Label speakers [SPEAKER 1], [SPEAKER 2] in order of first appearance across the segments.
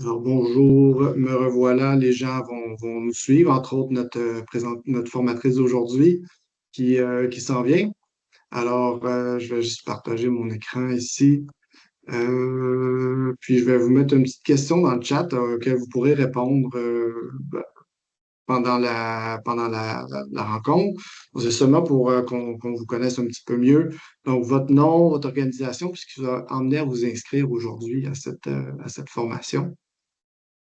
[SPEAKER 1] Alors bonjour, me revoilà. Les gens vont nous suivre, entre autres notre formatrice d'aujourd'hui qui s'en vient. Alors, je vais juste partager mon écran ici. Puis je vais vous mettre une petite question dans le chat auquel vous pourrez répondre pendant la rencontre. C'est seulement pour qu'on vous connaisse un petit peu mieux. Donc, votre nom, votre organisation, puis ce qui vous a amené à vous inscrire aujourd'hui à cette formation.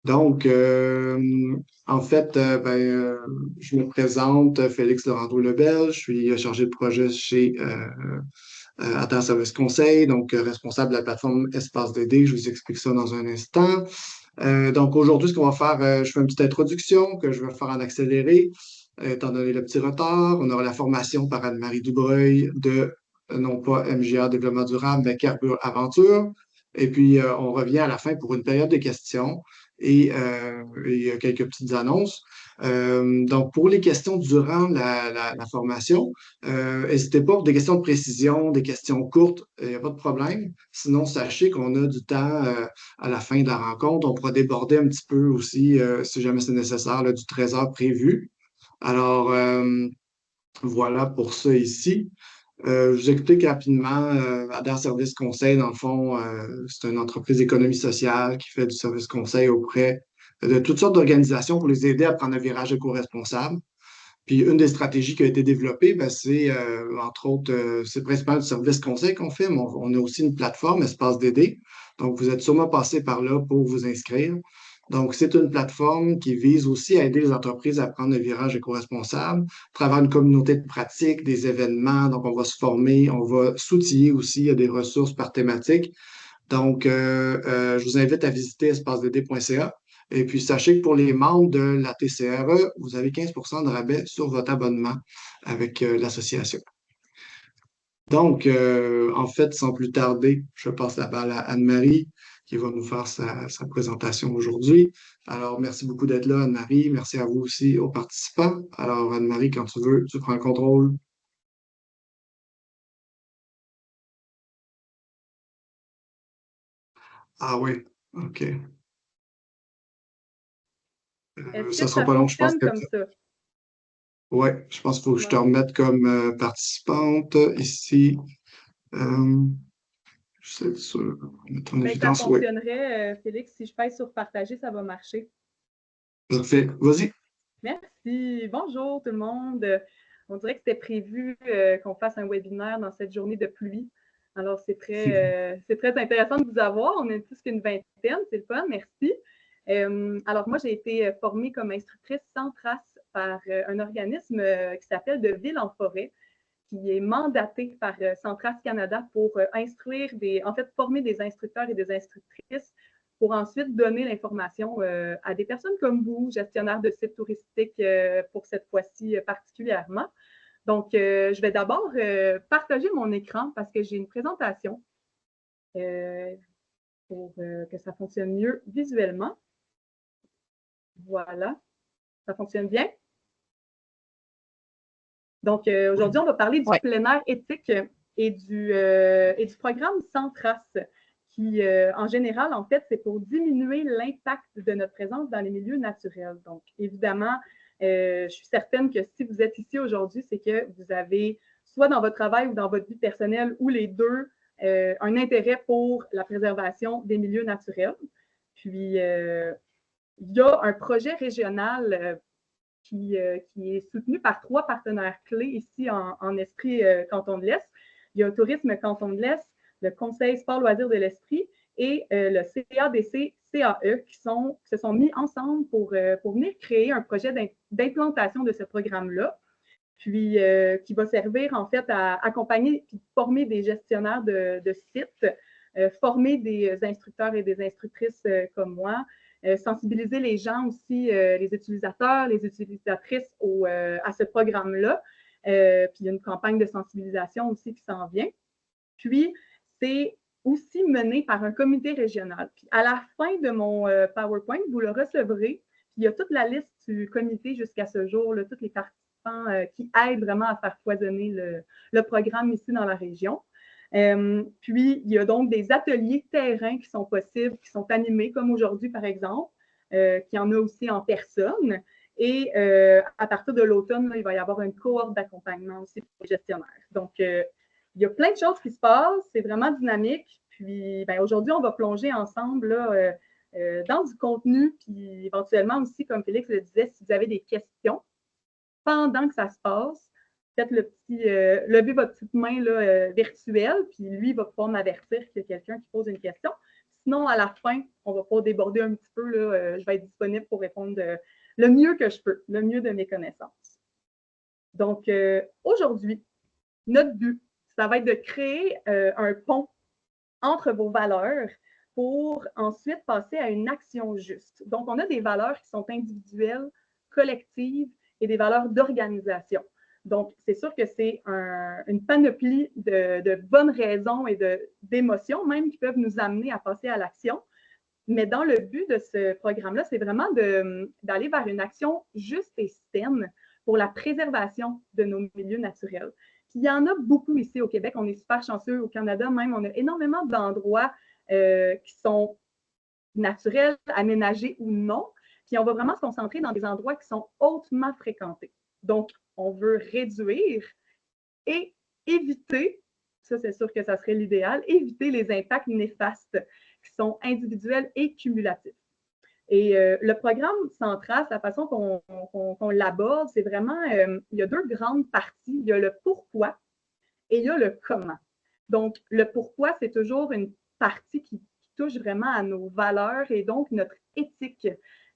[SPEAKER 1] Donc, en fait, je me présente, Félix Laurando-Lebel, je suis chargé de projet chez Atter Service Conseil, donc responsable de la plateforme Espace DD. Je vous explique ça dans un instant. Donc, aujourd'hui, ce qu'on va faire, je fais une petite introduction que je vais faire en accéléré, étant donné le petit retard. On aura la formation par Anne-Marie Dubreuil de, non pas MGA Développement durable, mais Carbure Aventure. Et puis, on revient à la fin pour une période de questions et quelques petites annonces. Donc, pour les questions durant la formation, n'hésitez pas pour des questions de précision, des questions courtes, il n'y a pas de problème. Sinon, sachez qu'on a du temps à la fin de la rencontre. On pourra déborder un petit peu aussi, si jamais c'est nécessaire, là, du 13 heures prévu. Alors, voilà pour ça ici. Je vous explique rapidement. Adair Service Conseil, dans le fond, c'est une entreprise d'économie sociale qui fait du service conseil auprès de toutes sortes d'organisations pour les aider à prendre un virage éco-responsable. Puis une des stratégies qui a été développée, ben, c'est entre autres, c'est principalement du service conseil qu'on fait, mais on a aussi une plateforme, Espace DD. Donc, vous êtes sûrement passé par là pour vous inscrire. Donc, c'est une plateforme qui vise aussi à aider les entreprises à prendre le virage éco-responsable, à travers une communauté de pratique, des événements. Donc, on va se former, on va s'outiller aussi, il y a des ressources par thématique. Donc, je vous invite à visiter espacedd.ca. Et puis, sachez que pour les membres de la TCRE, vous avez 15 de rabais sur votre abonnement avec l'association. Donc, en fait, sans plus tarder, je passe la balle à Anne-Marie qui va nous faire sa présentation aujourd'hui. Alors, merci beaucoup d'être là, Anne-Marie. Merci à vous aussi, aux participants. Alors, Anne-Marie, quand tu veux, tu prends le contrôle. Ah oui, OK.
[SPEAKER 2] Est-ce
[SPEAKER 1] Ça
[SPEAKER 2] que
[SPEAKER 1] sera
[SPEAKER 2] ça
[SPEAKER 1] pas long, je pense
[SPEAKER 2] fonctionne
[SPEAKER 1] que
[SPEAKER 2] comme ça?
[SPEAKER 1] ouais, je pense qu'il faut que je te
[SPEAKER 2] Bon.
[SPEAKER 1] remette comme participante ici. Euh, je sais sûr, mettre en
[SPEAKER 2] Ben, ça
[SPEAKER 1] évidence. Oui,
[SPEAKER 2] fonctionnerait, Félix, si je pèse sur partager, ça va marcher.
[SPEAKER 1] parfait. Vas-y.
[SPEAKER 2] Merci. Bonjour tout le monde. On dirait que c'était prévu qu'on fasse un webinaire dans cette journée de pluie. Alors, c'est très intéressant de vous avoir. On est plus qu'une vingtaine, c'est le fun, merci. Alors, moi, j'ai été formée comme instructrice sans trace par un organisme qui s'appelle De Ville en forêt, qui est mandaté par Centrace Canada pour instruire en fait, former des instructeurs et des instructrices pour ensuite donner l'information à des personnes comme vous, gestionnaires de sites touristiques pour cette fois-ci particulièrement. Donc, je vais d'abord partager mon écran parce que j'ai une présentation euh, pour que ça fonctionne mieux visuellement. Voilà, ça fonctionne bien. Donc,
[SPEAKER 1] Oui.
[SPEAKER 2] aujourd'hui, on va parler du
[SPEAKER 3] Ouais.
[SPEAKER 2] plein air éthique et du programme Sans Trace, qui, en général, en fait, c'est pour diminuer l'impact de notre présence dans les milieux naturels. Donc, évidemment, je suis certaine que si vous êtes ici aujourd'hui, c'est que vous avez, soit dans votre travail ou dans votre vie personnelle, ou les deux, un intérêt pour la préservation des milieux naturels. Puis, il y a un projet régional qui est soutenu par trois partenaires clés ici en Esprit Canton de l'Est. Il y a Tourisme Canton de l'Est, le Conseil Sport Loisirs de l'Esprit et le CADC-CAE qui se sont mis ensemble pour venir créer un projet d'implantation de ce programme-là, puis qui va servir en fait à accompagner et former des gestionnaires de sites, former des instructeurs et des instructrices comme moi, sensibiliser les gens aussi, les utilisateurs, les utilisatrices à ce programme-là. Puis il y a une campagne de sensibilisation aussi qui s'en vient. Puis c'est aussi mené par un comité régional. Puis à la fin de mon PowerPoint, vous le recevrez. Puis il y a toute la liste du comité jusqu'à ce jour, là, tous les participants qui aident vraiment à faire foisonner le programme ici dans la région. Puis, il y a donc des ateliers terrain qui sont possibles, qui sont animés, comme aujourd'hui, par exemple, qu'il y en a aussi en personne. Et à partir de l'automne, il va y avoir une cohorte d'accompagnement aussi pour les gestionnaires. Donc, il y a plein de choses qui se passent, c'est vraiment dynamique. Puis, aujourd'hui, on va plonger ensemble là, dans du contenu, puis éventuellement aussi, comme Félix le disait, si vous avez des questions pendant que ça se passe, faites levez votre petite main là, virtuelle, puis lui va pouvoir m'avertir qu'il y a quelqu'un qui pose une question. Sinon, à la fin, on va pouvoir déborder un petit peu. Là, je vais être disponible pour répondre le mieux que je peux, le mieux de mes connaissances. Donc, aujourd'hui, notre but, ça va être de créer un pont entre vos valeurs pour ensuite passer à une action juste. Donc, on a des valeurs qui sont individuelles, collectives et des valeurs d'organisation. Donc, c'est sûr que c'est une panoplie de bonnes raisons et d'émotions même qui peuvent nous amener à passer à l'action. Mais dans le but de ce programme-là, c'est vraiment d'aller vers une action juste et saine pour la préservation de nos milieux naturels. Puis il y en a beaucoup ici au Québec. On est super chanceux. Au Canada même, on a énormément d'endroits qui sont naturels, aménagés ou non. Puis on va vraiment se concentrer dans des endroits qui sont hautement fréquentés. Donc, on veut réduire et éviter, ça c'est sûr que ça serait l'idéal, éviter les impacts néfastes qui sont individuels et cumulatifs. Et le programme Centrace, la façon qu'on l'aborde, c'est vraiment, il y a deux grandes parties. Il y a le pourquoi et il y a le comment. Donc, le pourquoi, c'est toujours une partie qui touche vraiment à nos valeurs et donc notre éthique.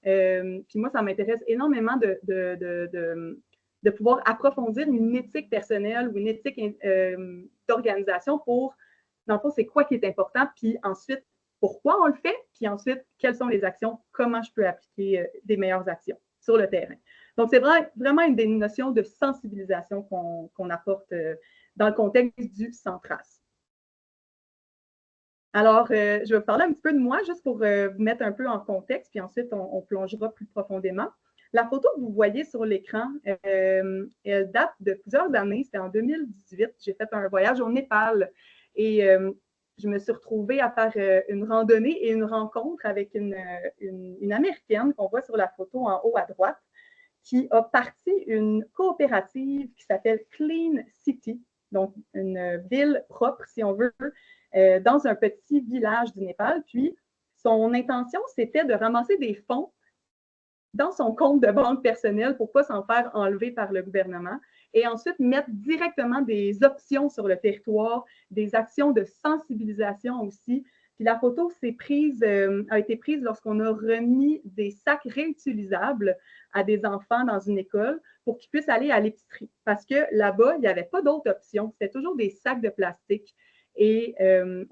[SPEAKER 2] Puis moi, ça m'intéresse énormément de pouvoir approfondir une éthique personnelle ou une éthique d'organisation pour, dans le fond, c'est quoi qui est important, puis ensuite, pourquoi on le fait, puis ensuite, quelles sont les actions, comment je peux appliquer des meilleures actions sur le terrain. Donc, c'est vraiment une des notions de sensibilisation qu'on apporte dans le contexte du Centrace. Alors, je vais vous parler un petit peu de moi, juste pour vous mettre un peu en contexte, puis ensuite, on plongera plus profondément. La photo que vous voyez sur l'écran, elle date de plusieurs années. C'était en 2018. J'ai fait un voyage au Népal et je me suis retrouvée à faire une randonnée et une rencontre avec une Américaine qu'on voit sur la photo en haut à droite, qui a parti une coopérative qui s'appelle Clean City, donc une ville propre, si on veut, dans un petit village du Népal. Puis, son intention, c'était de ramasser des fonds dans son compte de banque personnel pour ne pas s'en faire enlever par le gouvernement et ensuite mettre directement des options sur le territoire, des actions de sensibilisation aussi. Puis la photo a été prise lorsqu'on a remis des sacs réutilisables à des enfants dans une école pour qu'ils puissent aller à l'épicerie. Parce que là-bas, il n'y avait pas d'autre option. C'était toujours des sacs de plastique. Et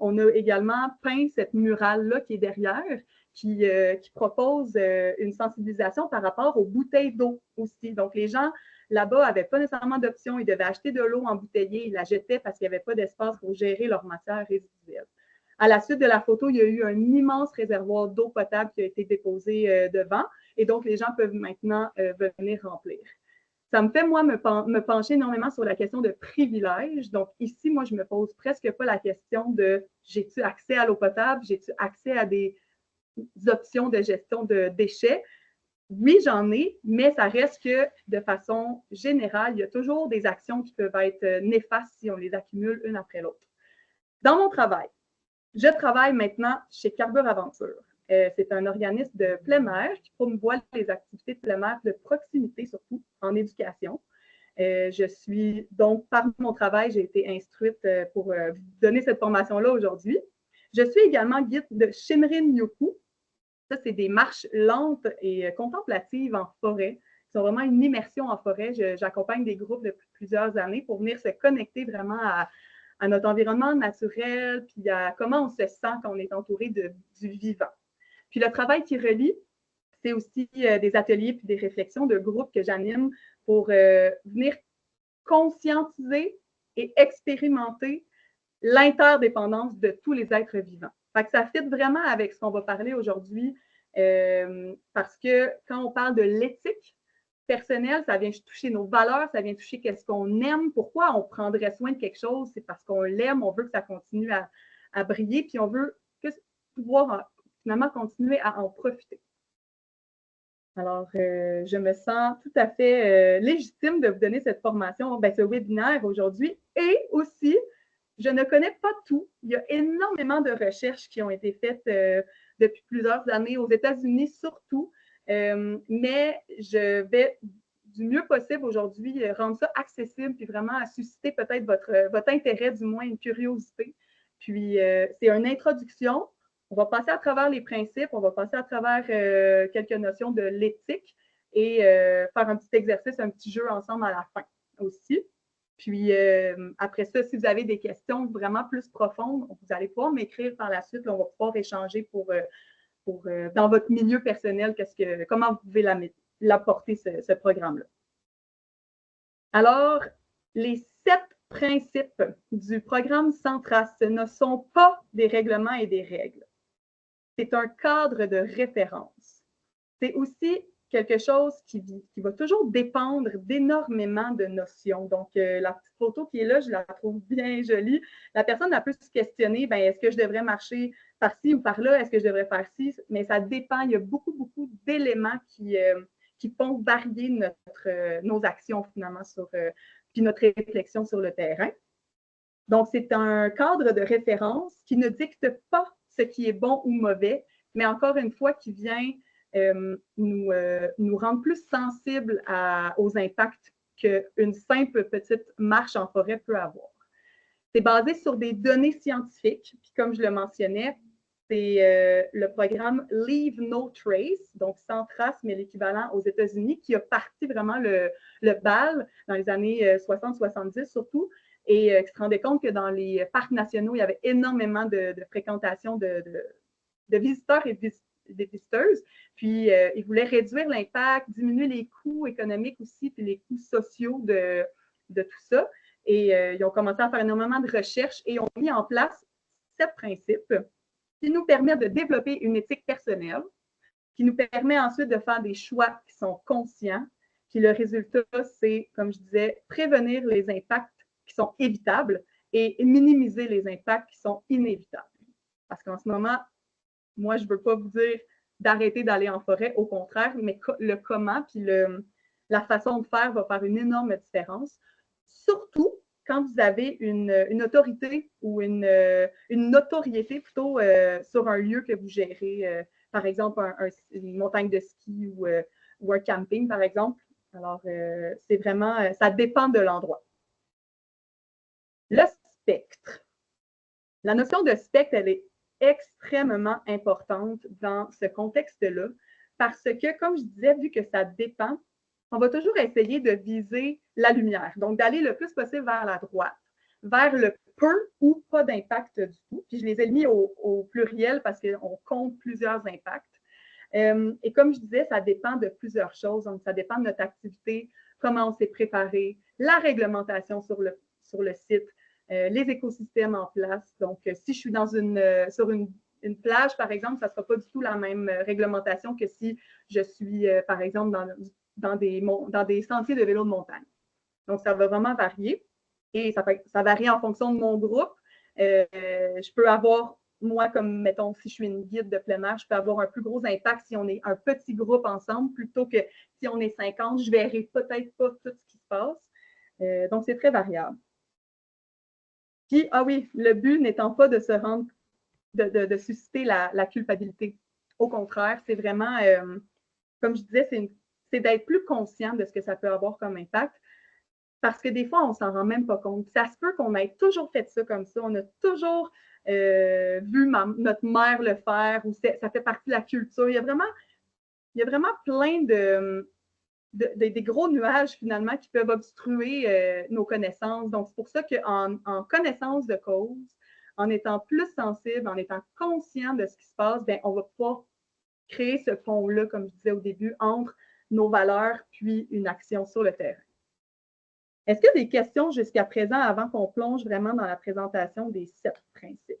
[SPEAKER 2] on a également peint cette murale-là qui est derrière, qui propose une sensibilisation par rapport aux bouteilles d'eau aussi. Donc, les gens là-bas n'avaient pas nécessairement d'option. Ils devaient acheter de l'eau embouteillée. Ils la jetaient parce qu'il n'y avait pas d'espace pour gérer leur matière résiduelle. À la suite de la photo, il y a eu un immense réservoir d'eau potable qui a été déposé devant. Et donc, les gens peuvent maintenant venir remplir. Ça me fait, moi, me pencher énormément sur la question de privilège. Donc, ici, moi, je ne me pose presque pas la question de j'ai-tu accès à l'eau potable, j'ai-tu accès à des options de gestion de déchets. Oui, j'en ai, mais ça reste que de façon générale, il y a toujours des actions qui peuvent être néfastes si on les accumule une après l'autre. Dans mon travail, je travaille maintenant chez Carbure Aventure. C'est un organisme de plein air qui promouvoit les activités de plein air de proximité, surtout en éducation. Je suis donc, par mon travail, j'ai été instruite pour donner cette formation-là aujourd'hui. Je suis également guide de Shinrin Yoku. Ça, c'est des marches lentes et contemplatives en forêt. C'est vraiment une immersion en forêt. J'accompagne des groupes depuis plusieurs années pour venir se connecter vraiment à notre environnement naturel, puis à comment on se sent quand on est entouré du vivant. Puis le travail qui relie, c'est aussi des ateliers puis des réflexions de groupes que j'anime pour venir conscientiser et expérimenter l'interdépendance de tous les êtres vivants. Fait que ça fit vraiment avec ce qu'on va parler aujourd'hui parce que quand on parle de l'éthique, personnel, ça vient toucher nos valeurs, ça vient toucher qu'est-ce qu'on aime, pourquoi on prendrait soin de quelque chose, c'est parce qu'on l'aime, on veut que ça continue à briller, puis on veut pouvoir finalement continuer à en profiter. Alors, je me sens tout à fait légitime de vous donner cette formation, ce webinaire aujourd'hui. Et aussi, je ne connais pas tout. Il y a énormément de recherches qui ont été faites depuis plusieurs années aux États-Unis surtout, mais je vais du mieux possible aujourd'hui rendre ça accessible puis vraiment à susciter peut-être votre intérêt, du moins une curiosité. Puis, c'est une introduction. On va passer à travers les principes, on va passer à travers quelques notions de l'éthique et faire un petit exercice, un petit jeu ensemble à la fin aussi. Puis après ça, si vous avez des questions vraiment plus profondes, vous allez pouvoir m'écrire par la suite. Là, on va pouvoir échanger pour dans votre milieu personnel, comment vous pouvez l'apporter, ce programme-là. Alors, les 7 principes du programme Sans Trace ne sont pas des règlements et des règles. C'est un cadre de référence. C'est aussi quelque chose qui va toujours dépendre d'énormément de notions. Donc, la petite photo qui est là, je la trouve bien jolie. La personne a pu se questionner, est-ce que je devrais marcher par-ci ou par-là? Est-ce que je devrais faire ci? Mais ça dépend. Il y a beaucoup, beaucoup d'éléments qui font varier nos actions, finalement, puis notre réflexion sur le terrain. Donc, c'est un cadre de référence qui ne dicte pas ce qui est bon ou mauvais, mais encore une fois, qui vient nous rendre plus sensibles aux impacts qu'une simple petite marche en forêt peut avoir. C'est basé sur des données scientifiques, puis comme je le mentionnais, c'est le programme Leave No Trace, donc sans trace, mais l'équivalent aux États-Unis, qui a parti vraiment le bal dans les années 60-70 surtout, et qui se rendait compte que dans les parcs nationaux, il y avait énormément de fréquentation de visiteurs et des visiteuses. Puis, ils voulaient réduire l'impact, diminuer les coûts économiques aussi, puis les coûts sociaux de tout ça. Et ils ont commencé à faire énormément de recherches et ont mis en place 7 principes qui nous permettent de développer une éthique personnelle, qui nous permet ensuite de faire des choix qui sont conscients. Puis le résultat, c'est, comme je disais, prévenir les impacts qui sont évitables et minimiser les impacts qui sont inévitables. Parce qu'en ce moment, moi, je ne veux pas vous dire d'arrêter d'aller en forêt, au contraire, mais le comment puis la façon de faire va faire une énorme différence. Surtout quand vous avez une autorité ou une notoriété plutôt sur un lieu que vous gérez, par exemple une montagne de ski ou un camping, par exemple. Alors, c'est vraiment, ça dépend de l'endroit. Le spectre. La notion de spectre, elle est extrêmement importante dans ce contexte-là parce que, comme je disais, vu que ça dépend, on va toujours essayer de viser la lumière, donc d'aller le plus possible vers la droite, vers le peu ou pas d'impact du tout. Puis je les ai mis au pluriel parce qu'on compte plusieurs impacts. Et comme je disais, ça dépend de plusieurs choses. Donc, ça dépend de notre activité, comment on s'est préparé, la réglementation sur le site, les écosystèmes en place. Donc, si je suis sur une plage, par exemple, ça ne sera pas du tout la même réglementation que si je suis, par exemple, dans des sentiers de vélo de montagne. Donc, ça va vraiment varier et ça varie en fonction de mon groupe. Je peux avoir, moi, comme, mettons, si je suis une guide de plein air, je peux avoir un plus gros impact si on est un petit groupe ensemble plutôt que si on est 50, je ne verrai peut-être pas tout ce qui se passe. Donc, c'est très variable. Puis, ah oui, le but n'étant pas de se rendre, de susciter la culpabilité. Au contraire, c'est vraiment, comme je disais, c'est d'être plus conscient de ce que ça peut avoir comme impact. Parce que des fois, on ne s'en rend même pas compte. Ça se peut qu'on ait toujours fait ça comme ça. On a toujours vu notre mère le faire ou ça fait partie de la culture. Il y a vraiment plein des gros nuages, finalement, qui peuvent obstruer nos connaissances. Donc, c'est pour ça qu'en connaissance de cause, en étant plus sensible, en étant conscient de ce qui se passe, bien, on va pouvoir créer ce pont-là, comme je disais au début, entre nos valeurs puis une action sur le terrain. Est-ce qu'il y a des questions jusqu'à présent avant qu'on plonge vraiment dans la présentation des 7 principes?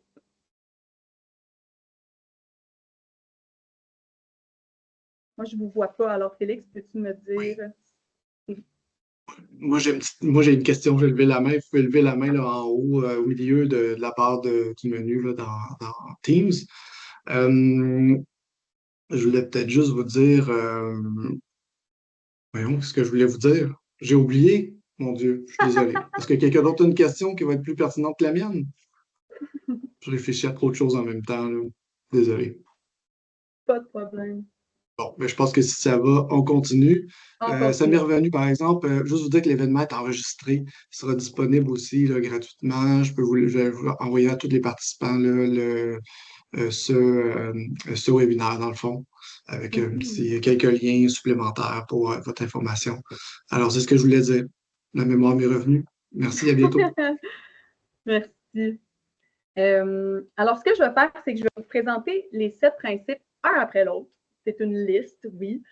[SPEAKER 2] Moi, je ne vous vois pas. Alors, Félix, peux-tu me dire?
[SPEAKER 1] Moi, j'ai une question. Je vais lever la main. Vous pouvez lever la main là, en haut, au milieu de la barre du menu là, dans Teams. Euh, je voulais peut-être juste vous dire, voyons, ce que je voulais vous dire. J'ai oublié, mon Dieu, je suis désolé. Est-ce que quelqu'un d'autre a une question qui va être plus pertinente que la mienne? Je réfléchis à trop de choses en même temps, là. Désolé.
[SPEAKER 2] Pas de problème.
[SPEAKER 1] Bon, mais je pense que si ça va, on continue.
[SPEAKER 2] On
[SPEAKER 1] Ça m'est
[SPEAKER 2] continue.
[SPEAKER 1] revenu, par exemple, juste vous dire que l'événement est enregistré. Il sera disponible aussi là, gratuitement. Je vais vous envoyer à tous les participants là, ce webinaire, dans le fond, avec
[SPEAKER 2] Mhm.
[SPEAKER 1] quelques liens supplémentaires pour votre information. Alors, c'est ce que je voulais dire. La mémoire m'est revenue. Merci, à bientôt.
[SPEAKER 2] Merci. Alors, ce que je vais faire, c'est que je vais vous présenter les 7 principes un après l'autre. C'est une liste, oui,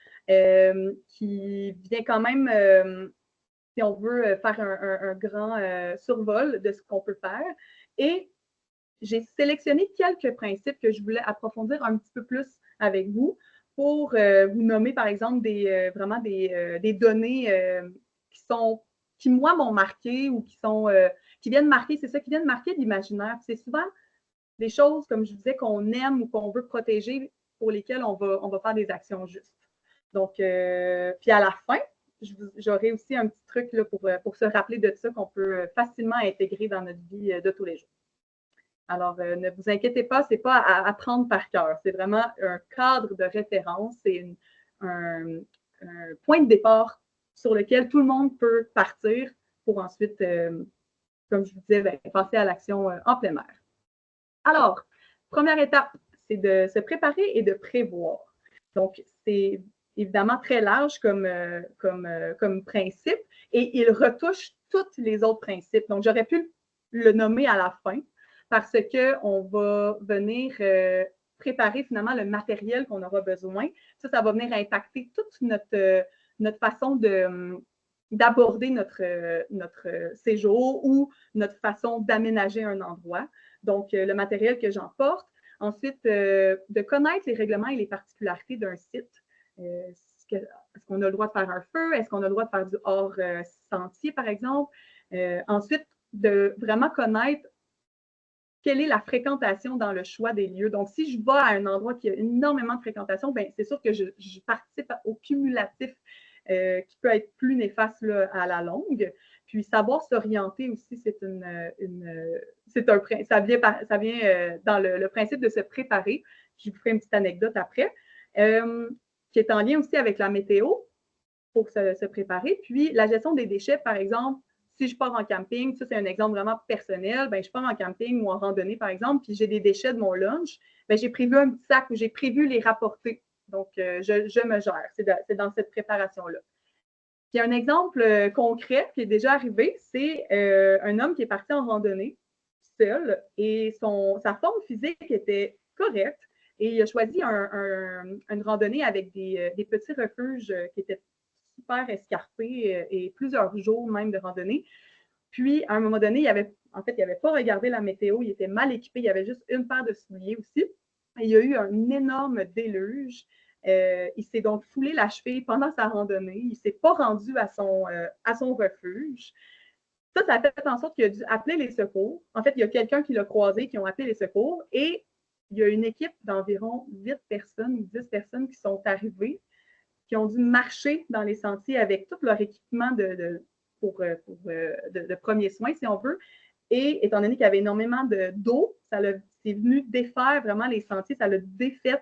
[SPEAKER 2] qui vient quand même, si on veut faire un grand survol de ce qu'on peut faire. Et j'ai sélectionné quelques principes que je voulais approfondir un petit peu plus avec vous pour vous nommer, par exemple, vraiment des données qui, moi, m'ont marqué ou qui viennent marquer, c'est ça, qui viennent marquer l'imaginaire. C'est souvent des choses, comme je disais, qu'on aime ou qu'on veut protéger, pour lesquelles on va faire des actions justes. Donc, puis à la fin, j'aurai aussi un petit truc là, pour se rappeler de ça qu'on peut facilement intégrer dans notre vie de tous les jours. Alors, ne vous inquiétez pas, ce n'est pas à apprendre par cœur. C'est vraiment un cadre de référence, c'est un point de départ sur lequel tout le monde peut partir pour ensuite, comme je vous disais, passer à l'action en plein air. Alors, première étape, c'est de se préparer et de prévoir. Donc, c'est évidemment très large comme principe et il retouche tous les autres principes. Donc, j'aurais pu le nommer à la fin parce qu'on va venir préparer finalement le matériel qu'on aura besoin. Ça va venir impacter toute notre façon d'aborder notre séjour ou notre façon d'aménager un endroit. Donc, le matériel que j'emporte. Ensuite, de connaître les règlements et les particularités d'un site. Est-ce qu'on a le droit de faire un feu? Est-ce qu'on a le droit de faire du hors-sentier, par exemple? Ensuite, de vraiment connaître quelle est la fréquentation dans le choix des lieux. Donc, si je vais à un endroit qui a énormément de fréquentation, ben, c'est sûr que je participe au cumulatif qui peut être plus néfaste là, à la longue. Puis, savoir s'orienter aussi, ça vient dans le principe de se préparer. Je vous ferai une petite anecdote après, qui est en lien aussi avec la météo pour se préparer. Puis, la gestion des déchets, par exemple, si je pars en camping, ça c'est un exemple vraiment personnel, ben, je pars en camping ou en randonnée, par exemple, puis j'ai des déchets de mon lunch, ben, j'ai prévu un petit sac où j'ai prévu les rapporter. Donc, je me gère. C'est dans cette préparation-là. Puis un exemple concret qui est déjà arrivé, c'est un homme qui est parti en randonnée seul et sa forme physique était correcte et il a choisi une randonnée avec des petits refuges qui étaient super escarpés et plusieurs jours même de randonnée. Puis, à un moment donné, il n'avait pas regardé la météo, il était mal équipé, il y avait juste une paire de souliers aussi. Et il y a eu un énorme déluge. Il s'est donc foulé la cheville pendant sa randonnée. Il ne s'est pas rendu à son refuge. Ça a fait en sorte qu'il a dû appeler les secours. En fait, il y a quelqu'un qui l'a croisé, qui ont appelé les secours. Et il y a une équipe d'environ 8 personnes ou 10 personnes qui sont arrivées, qui ont dû marcher dans les sentiers avec tout leur équipement de premiers soins, si on veut. Et étant donné qu'il y avait énormément d'eau, c'est venu défaire vraiment les sentiers, ça l'a défait,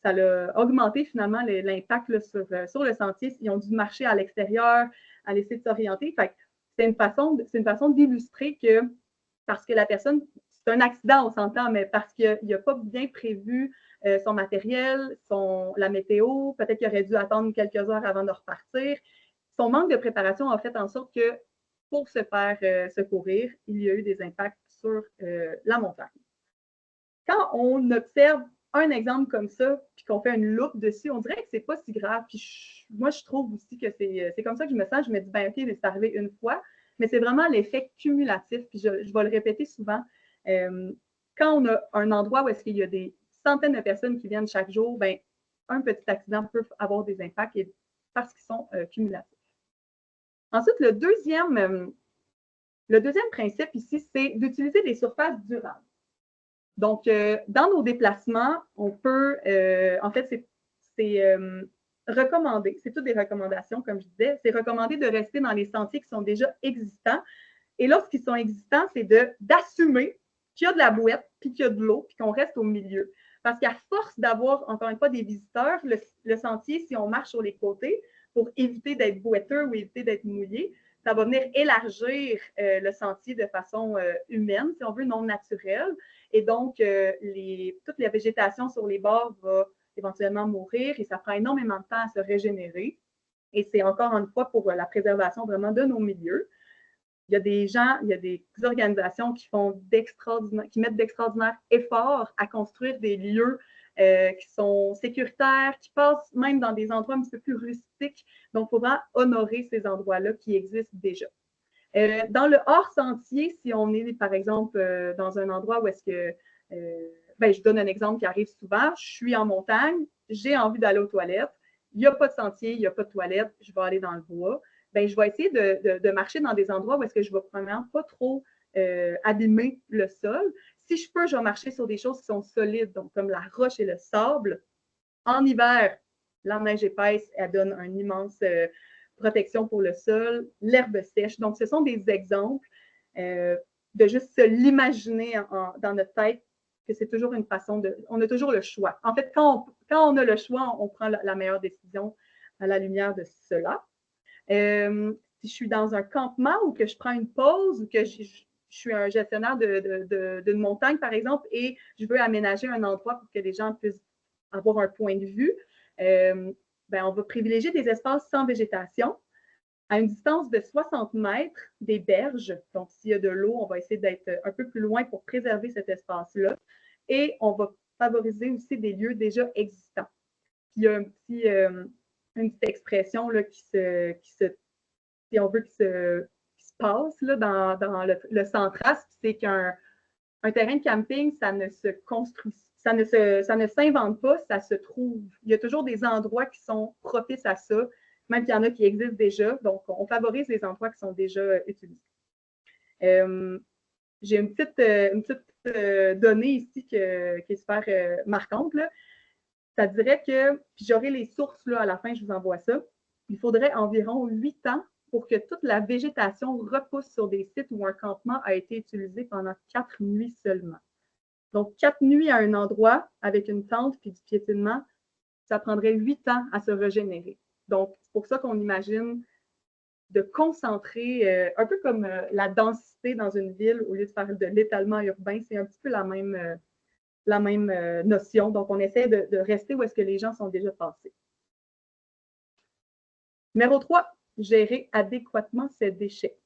[SPEAKER 2] ça l'a augmenté finalement l'impact là, sur le sentier. Ils ont dû marcher à l'extérieur, à essayer de s'orienter. Fait que c'est une façon d'illustrer que parce que la personne, c'est un accident, on s'entend, mais parce qu'il n'a pas bien prévu son matériel, la météo, peut-être qu'il aurait dû attendre quelques heures avant de repartir. Son manque de préparation a fait en sorte que pour se faire secourir, il y a eu des impacts sur la montagne. Quand on observe un exemple comme ça, puis qu'on fait une loupe dessus, on dirait que c'est pas si grave. Puis moi, je trouve aussi que c'est comme ça que je me sens. Je me dis, ben OK, c'est arrivé une fois, mais c'est vraiment l'effet cumulatif. Puis je vais le répéter souvent. Quand on a un endroit où est-ce qu'il y a des centaines de personnes qui viennent chaque jour, ben un petit accident peut avoir des impacts parce qu'ils sont cumulatifs. Ensuite, le deuxième principe ici, c'est d'utiliser des surfaces durables. Donc, dans nos déplacements, on peut, en fait, c'est recommandé, c'est toutes des recommandations, comme je disais, c'est recommandé de rester dans les sentiers qui sont déjà existants. Et lorsqu'ils sont existants, c'est d'assumer qu'il y a de la bouette, puis qu'il y a de l'eau, puis qu'on reste au milieu. Parce qu'à force d'avoir, encore une fois, des visiteurs, le sentier, si on marche sur les côtés, pour éviter d'être boueteux ou éviter d'être mouillé, ça va venir élargir le sentier de façon humaine, si on veut, non naturelle. Et donc, toute la végétation sur les bords va éventuellement mourir et ça prend énormément de temps à se régénérer. Et c'est encore une fois pour la préservation vraiment de nos milieux. Il y a des gens, il y a des organisations qui mettent d'extraordinaires efforts à construire des lieux qui sont sécuritaires, qui passent même dans des endroits un petit peu plus rustiques. Donc, il faudra honorer ces endroits-là qui existent déjà. Dans le hors-sentier, si on est, par exemple, dans un endroit où est-ce que, je donne un exemple qui arrive souvent, je suis en montagne, j'ai envie d'aller aux toilettes, il n'y a pas de sentier, il n'y a pas de toilette, je vais aller dans le bois. Je vais essayer de marcher dans des endroits où est-ce que je ne vais premièrement pas trop abîmer le sol. Si je peux, je vais marcher sur des choses qui sont solides, donc comme la roche et le sable. En hiver, la neige épaisse, elle donne un immense protection pour le sol, l'herbe sèche. Donc, ce sont des exemples de juste se l'imaginer dans notre tête que c'est toujours une façon de... On a toujours le choix. En fait, quand on a le choix, on prend la meilleure décision à la lumière de cela. Si je suis dans un campement ou que je prends une pause ou que je suis un gestionnaire d'une montagne, par exemple, et je veux aménager un endroit pour que les gens puissent avoir un point de vue, on va privilégier des espaces sans végétation à une distance de 60 mètres des berges. Donc, s'il y a de l'eau, on va essayer d'être un peu plus loin pour préserver cet espace-là. Et on va favoriser aussi des lieux déjà existants. Puis, il y a une petite expression là, si on veut, qui se passe là, dans le centras, c'est qu'un terrain de camping, ça ne se construit, ça ne s'invente pas, ça se trouve. Il y a toujours des endroits qui sont propices à ça, même qu'il y en a qui existent déjà. Donc, on favorise les endroits qui sont déjà utilisés. J'ai une petite donnée ici qui est super marquante. Là. Ça dirait que, puis j'aurai les sources là, à la fin, je vous envoie ça, il faudrait environ 8 ans pour que toute la végétation repousse sur des sites où un campement a été utilisé pendant 4 nuits seulement. Donc, 4 nuits à un endroit avec une tente puis du piétinement, ça prendrait 8 ans à se régénérer. Donc, c'est pour ça qu'on imagine de concentrer, un peu comme la densité dans une ville, au lieu de faire de l'étalement urbain, c'est un petit peu la même notion. Donc, on essaie de rester où est-ce que les gens sont déjà passés. Numéro 3, gérer adéquatement ses déchets.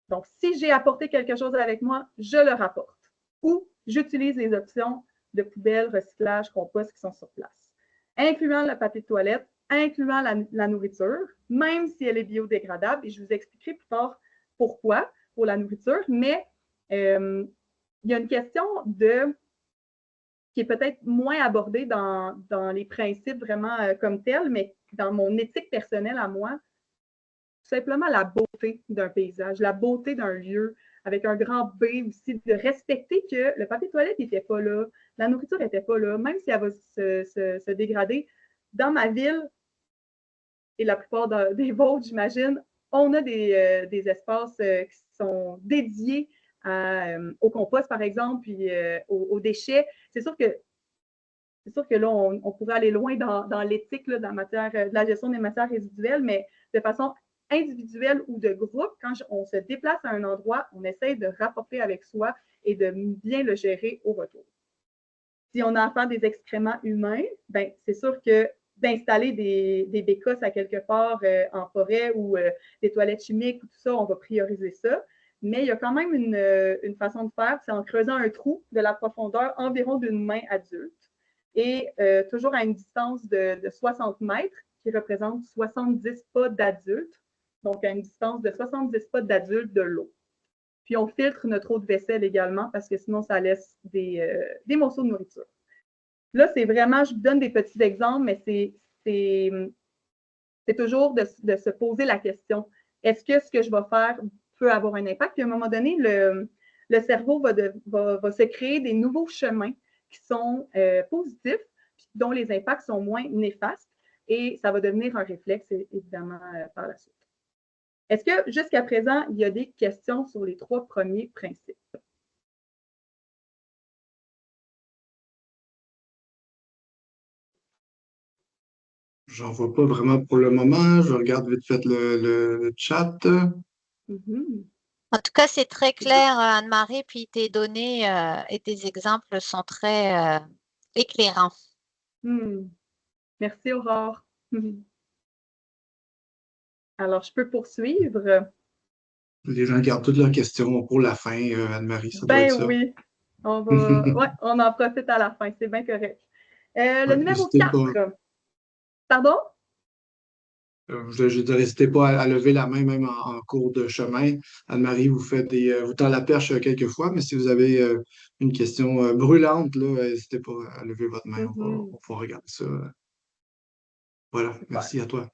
[SPEAKER 2] Donc, si j'ai apporté quelque chose avec moi, je le rapporte. Ou j'utilise les options de poubelle, recyclage, compost qui sont sur place, incluant le papier de toilette, incluant la nourriture, même si elle est biodégradable. Et je vous expliquerai plus tard pourquoi pour la nourriture. Mais il y a une question qui est peut-être moins abordée dans les principes vraiment comme tels, mais dans mon éthique personnelle à moi, simplement la beauté d'un paysage, la beauté d'un lieu, avec un grand B aussi, de respecter que le papier de toilette n'était pas là, la nourriture n'était pas là, même si elle va se dégrader. Dans ma ville, et la plupart des vôtres, j'imagine, on a des espaces qui sont dédiés au compost, par exemple, puis aux déchets. C'est sûr que là, on pourrait aller loin dans l'éthique de la gestion des matières résiduelles, mais de façon individuelle ou de groupe, quand on se déplace à un endroit, on essaie de rapporter avec soi et de bien le gérer au retour. Si on a affaire des excréments humains, c'est sûr que d'installer des bécosses à quelque part en forêt ou des toilettes chimiques ou tout ça, on va prioriser ça. Mais il y a quand même une façon de faire, c'est en creusant un trou de la profondeur environ d'une main adulte et toujours à une distance de 60 mètres qui représente 70 pas d'adulte, donc à une distance de 70 pas d'adulte de l'eau. Puis on filtre notre eau de vaisselle également parce que sinon ça laisse des morceaux de nourriture. Là, c'est vraiment, je vous donne des petits exemples, mais c'est toujours de se poser la question. est-ce que ce que je vais faire peut avoir un impact? Puis à un moment donné, le cerveau va se créer des nouveaux chemins qui sont positifs, dont les impacts sont moins néfastes, et ça va devenir un réflexe, évidemment, par la suite. Est-ce que jusqu'à présent, il y a des questions sur les 3 premiers principes?
[SPEAKER 1] J'en vois pas vraiment pour le moment. Je regarde vite fait le chat.
[SPEAKER 2] Mm-hmm.
[SPEAKER 3] En tout cas, c'est très clair, Anne-Marie, puis tes données et tes exemples sont très éclairants.
[SPEAKER 2] Merci, Aurore. Alors, je peux poursuivre?
[SPEAKER 1] Les gens gardent toutes leurs questions pour la fin, Anne-Marie, ça doit être ça.
[SPEAKER 2] Oui, on en profite à la fin, c'est bien correct. Le numéro 4. Pardon?
[SPEAKER 1] Je n'hésitez pas à lever la main, même en cours de chemin. Anne-Marie, vous tend la perche quelques fois, mais si vous avez une question brûlante, n'hésitez pas à lever votre main. On va regarder ça. Voilà, merci à toi.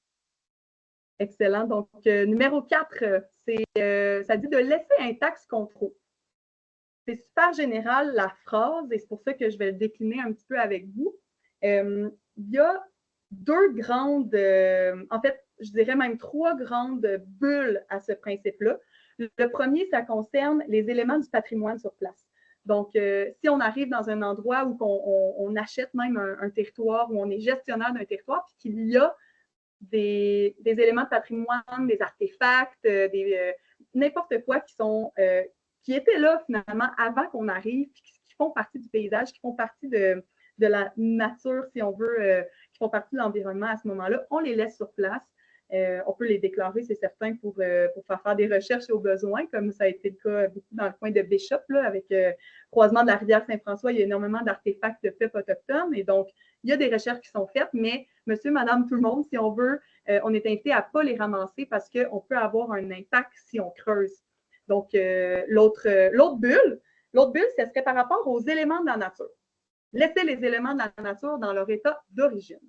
[SPEAKER 2] Excellent. Donc, numéro 4, ça dit de laisser intact ce qu'on trouve. C'est super général, la phrase, et c'est pour ça que je vais le décliner un petit peu avec vous. Il y a 2 grandes, en fait, je dirais même 3 grandes bulles à ce principe-là. Le premier, ça concerne les éléments du patrimoine sur place. Donc, si on arrive dans un endroit où on achète même un territoire, où on est gestionnaire d'un territoire, puis qu'il y a des éléments de patrimoine, des artefacts, n'importe quoi qui étaient là finalement avant qu'on arrive, puis qui font partie du paysage, qui font partie de la nature, si on veut, qui font partie de l'environnement à ce moment-là, on les laisse sur place. On peut les déclarer, c'est certain, pour faire des recherches au besoin, comme ça a été le cas beaucoup dans le coin de Bishop, là, avec croisement de la rivière Saint-François, il y a énormément d'artefacts de peuples autochtones, et donc, il y a des recherches qui sont faites, mais monsieur, madame, tout le monde, si on veut, on est invité à ne pas les ramasser parce qu'on peut avoir un impact si on creuse. Donc, l'autre bulle, ce serait par rapport aux éléments de la nature. Laisser les éléments de la nature dans leur état d'origine.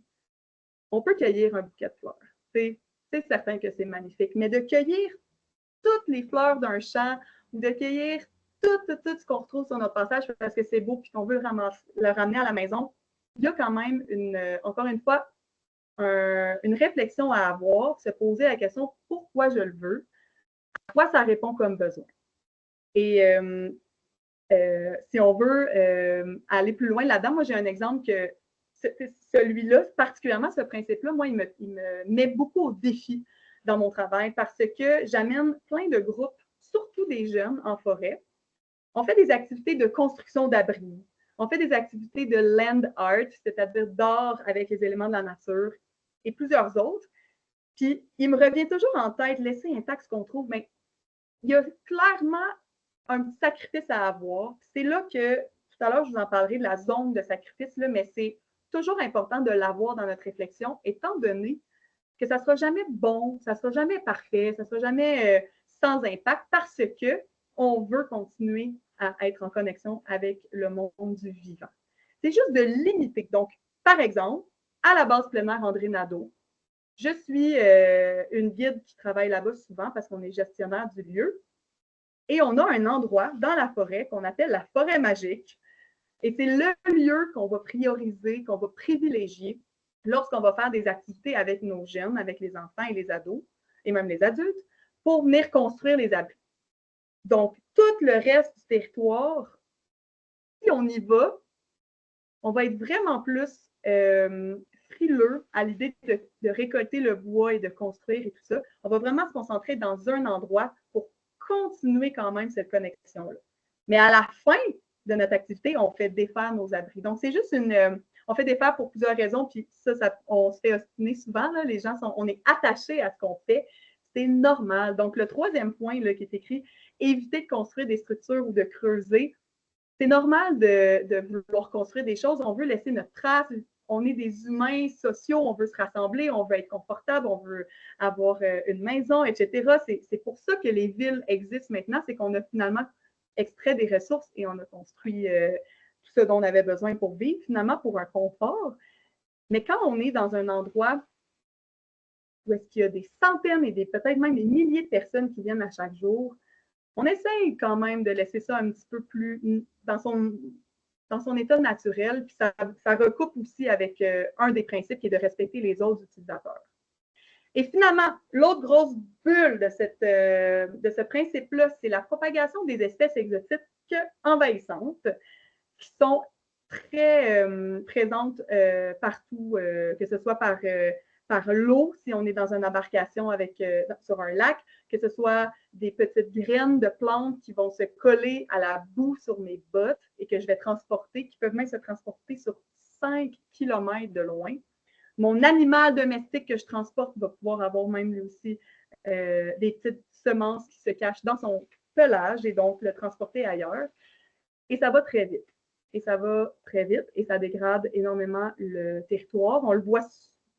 [SPEAKER 2] On peut cueillir un bouquet de fleurs. C'est certain que c'est magnifique, mais de cueillir toutes les fleurs d'un champ ou de cueillir tout ce qu'on retrouve sur notre passage parce que c'est beau et qu'on veut le ramener à la maison, il y a quand même, encore une fois, une réflexion à avoir, se poser la question pourquoi je le veux, à quoi ça répond comme besoin. Et si on veut aller plus loin là-dedans, moi j'ai un exemple que celui-là, particulièrement ce principe-là, moi, il me met beaucoup au défi dans mon travail parce que j'amène plein de groupes, surtout des jeunes en forêt. On fait des activités de construction d'abris. On fait des activités de land art, c'est-à-dire d'art avec les éléments de la nature et plusieurs autres. Puis, il me revient toujours en tête, laisser intact ce qu'on trouve, mais il y a clairement un petit sacrifice à avoir. C'est là que, tout à l'heure, je vous en parlerai de la zone de sacrifice, là, mais c'est toujours important de l'avoir dans notre réflexion, étant donné que ça ne sera jamais bon, ça ne sera jamais parfait, ça ne sera jamais sans impact parce qu'on veut continuer à être en connexion avec le monde du vivant. C'est juste de limiter. Donc, par exemple, à la base plein air André Nadeau, je suis une guide qui travaille là-bas souvent parce qu'on est gestionnaire du lieu. Et on a un endroit dans la forêt qu'on appelle la forêt magique. Et c'est le lieu qu'on va prioriser, qu'on va privilégier lorsqu'on va faire des activités avec nos jeunes, avec les enfants et les ados, et même les adultes, pour venir construire les abris. Donc, tout le reste du territoire, si on y va, on va être vraiment plus frileux à l'idée de récolter le bois et de construire et tout ça. On va vraiment se concentrer dans un endroit pour continuer quand même cette connexion-là. Mais à la fin de notre activité, on fait défaire nos abris. Donc, c'est juste on fait défaire pour plusieurs raisons, puis ça on se fait ostiner souvent. Là, les gens on est attachés à ce qu'on fait. C'est normal. Donc, le troisième point là, qui est écrit, éviter de construire des structures ou de creuser. C'est normal de vouloir construire des choses. On veut laisser notre trace. On est des humains sociaux. On veut se rassembler. On veut être confortable. On veut avoir une maison, etc. C'est pour ça que les villes existent maintenant. C'est qu'on a finalement extrait des ressources et on a construit tout ce dont on avait besoin pour vivre, finalement, pour un confort. Mais quand on est dans un endroit où est-ce qu'il y a des centaines et peut-être même des milliers de personnes qui viennent à chaque jour, on essaye quand même de laisser ça un petit peu plus dans son état naturel, puis ça recoupe aussi avec un des principes qui est de respecter les autres utilisateurs. Et finalement, l'autre grosse bulle de ce principe-là, c'est la propagation des espèces exotiques envahissantes qui sont très présentes partout, que ce soit par l'eau, si on est dans une embarcation sur un lac, que ce soit des petites graines de plantes qui vont se coller à la boue sur mes bottes et que je vais transporter, qui peuvent même se transporter sur 5 km de loin. Mon animal domestique que je transporte va pouvoir avoir même lui aussi des petites semences qui se cachent dans son pelage et donc le transporter ailleurs. Et ça va très vite. Et ça va très vite et ça dégrade énormément le territoire. On le voit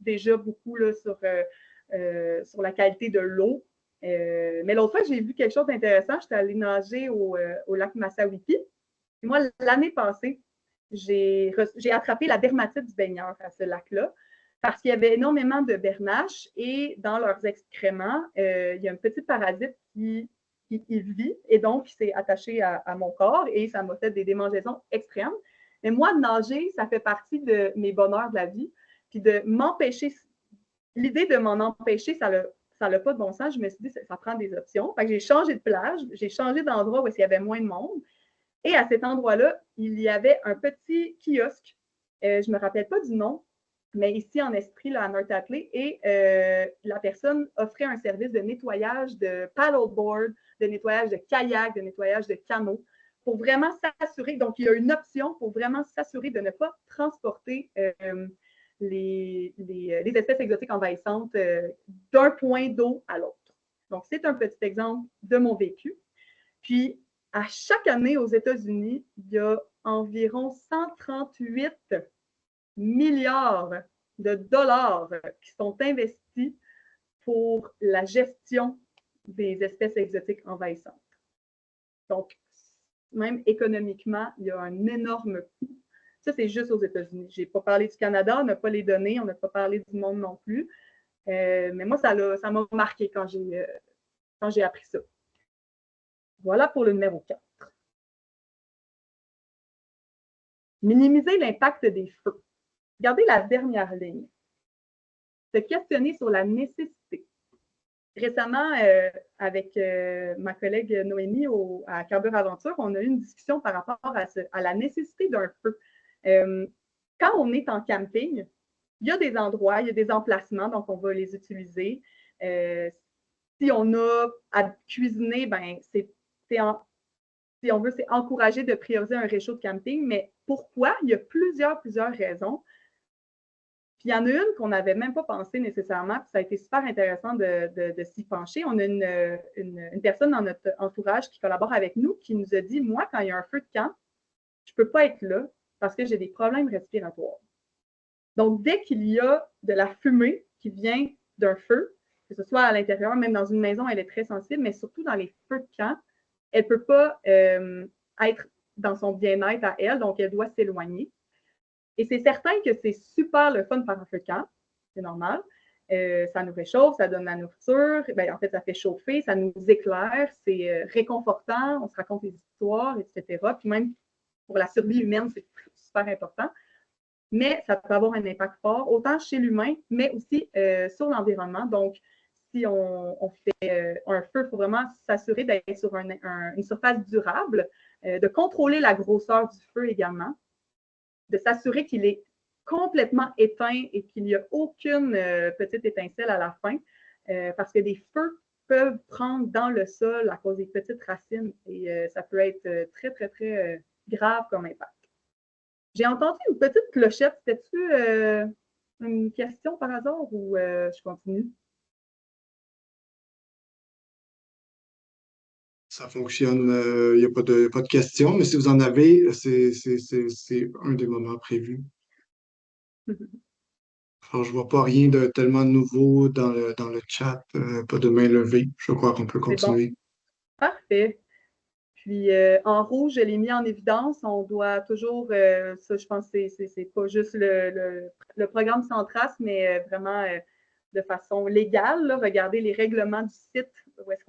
[SPEAKER 2] déjà beaucoup là, sur la qualité de l'eau. Mais l'autre fois, j'ai vu quelque chose d'intéressant. J'étais allée nager au lac Massawippi. Et moi, l'année passée, j'ai attrapé la dermatite du baigneur à ce lac-là parce qu'il y avait énormément de bernaches et dans leurs excréments, il y a un petit parasite qui vit et donc qui s'est attaché à mon corps et ça m'a fait des démangeaisons extrêmes. Mais moi, nager, ça fait partie de mes bonheurs de la vie. Puis de m'empêcher, l'idée de m'en empêcher, ça n'a pas de bon sens. Je me suis dit, ça prend des options. Fait que j'ai changé de plage, j'ai changé d'endroit où il y avait moins de monde. Et à cet endroit-là, il y avait un petit kiosque. Je ne me rappelle pas du nom, mais ici en esprit, là, à North Atlee, et la personne offrait un service de nettoyage de paddleboard, de nettoyage de kayak, de nettoyage de canot, pour vraiment s'assurer. Donc, il y a une option pour vraiment s'assurer de ne pas transporter les espèces exotiques envahissantes d'un point d'eau à l'autre. Donc, c'est un petit exemple de mon vécu. Puis, à chaque année aux États-Unis, il y a environ 138 milliards de dollars qui sont investis pour la gestion des espèces exotiques envahissantes. Donc, même économiquement, il y a un énorme coût. Ça, c'est juste aux États-Unis. Je n'ai pas parlé du Canada, on n'a pas les données, on n'a pas parlé du monde non plus. Mais moi, ça m'a marqué quand j'ai appris ça. Voilà pour le numéro 4. Minimiser l'impact des feux. Regardez la dernière ligne. Se questionner sur la nécessité. Récemment, avec ma collègue Noémie à Carbure Aventure, on a eu une discussion par rapport à la nécessité d'un feu. Quand on est en camping, il y a des endroits, il y a des emplacements, donc on va les utiliser. Si on a à cuisiner, ben si on veut, c'est encourager de prioriser un réchaud de camping. Mais pourquoi? Il y a plusieurs raisons. Puis il y en a une qu'on n'avait même pas pensé nécessairement, puis ça a été super intéressant de s'y pencher. On a une personne dans notre entourage qui collabore avec nous qui nous a dit, moi, quand il y a un feu de camp, je ne peux pas être là parce que j'ai des problèmes respiratoires. Donc, dès qu'il y a de la fumée qui vient d'un feu, que ce soit à l'intérieur, même dans une maison, elle est très sensible, mais surtout dans les feux de camp, elle ne peut pas être dans son bien-être à elle, donc elle doit s'éloigner. Et c'est certain que c'est super le fun par un feu de camp, c'est normal. Ça nous réchauffe, ça donne la nourriture, en fait, ça fait chauffer, ça nous éclaire, c'est réconfortant, on se raconte des histoires, etc. Puis même pour la survie humaine, c'est super important. Mais ça peut avoir un impact fort, autant chez l'humain, mais aussi sur l'environnement. Donc, si on fait un feu, il faut vraiment s'assurer d'être sur une surface durable, de contrôler la grosseur du feu également, de s'assurer qu'il est complètement éteint et qu'il n'y a aucune petite étincelle à la fin, parce que des feux peuvent prendre dans le sol à cause des petites racines et ça peut être très, très, très grave comme impact. J'ai entendu une petite clochette. C'était-tu une question par hasard ou je continue?
[SPEAKER 1] Ça fonctionne, il n'y a pas de question, mais si vous en avez, c'est un des moments prévus. Alors, je vois pas rien de tellement nouveau dans le chat, pas de main levée. Je crois qu'on peut
[SPEAKER 2] C'est bon.
[SPEAKER 1] continuer.
[SPEAKER 2] Parfait. Puis en rouge, je l'ai mis en évidence. On doit toujours, ça je pense que c'est pas juste le programme sans trace, mais vraiment de façon légale, là, regarder les règlements du site, où est-ce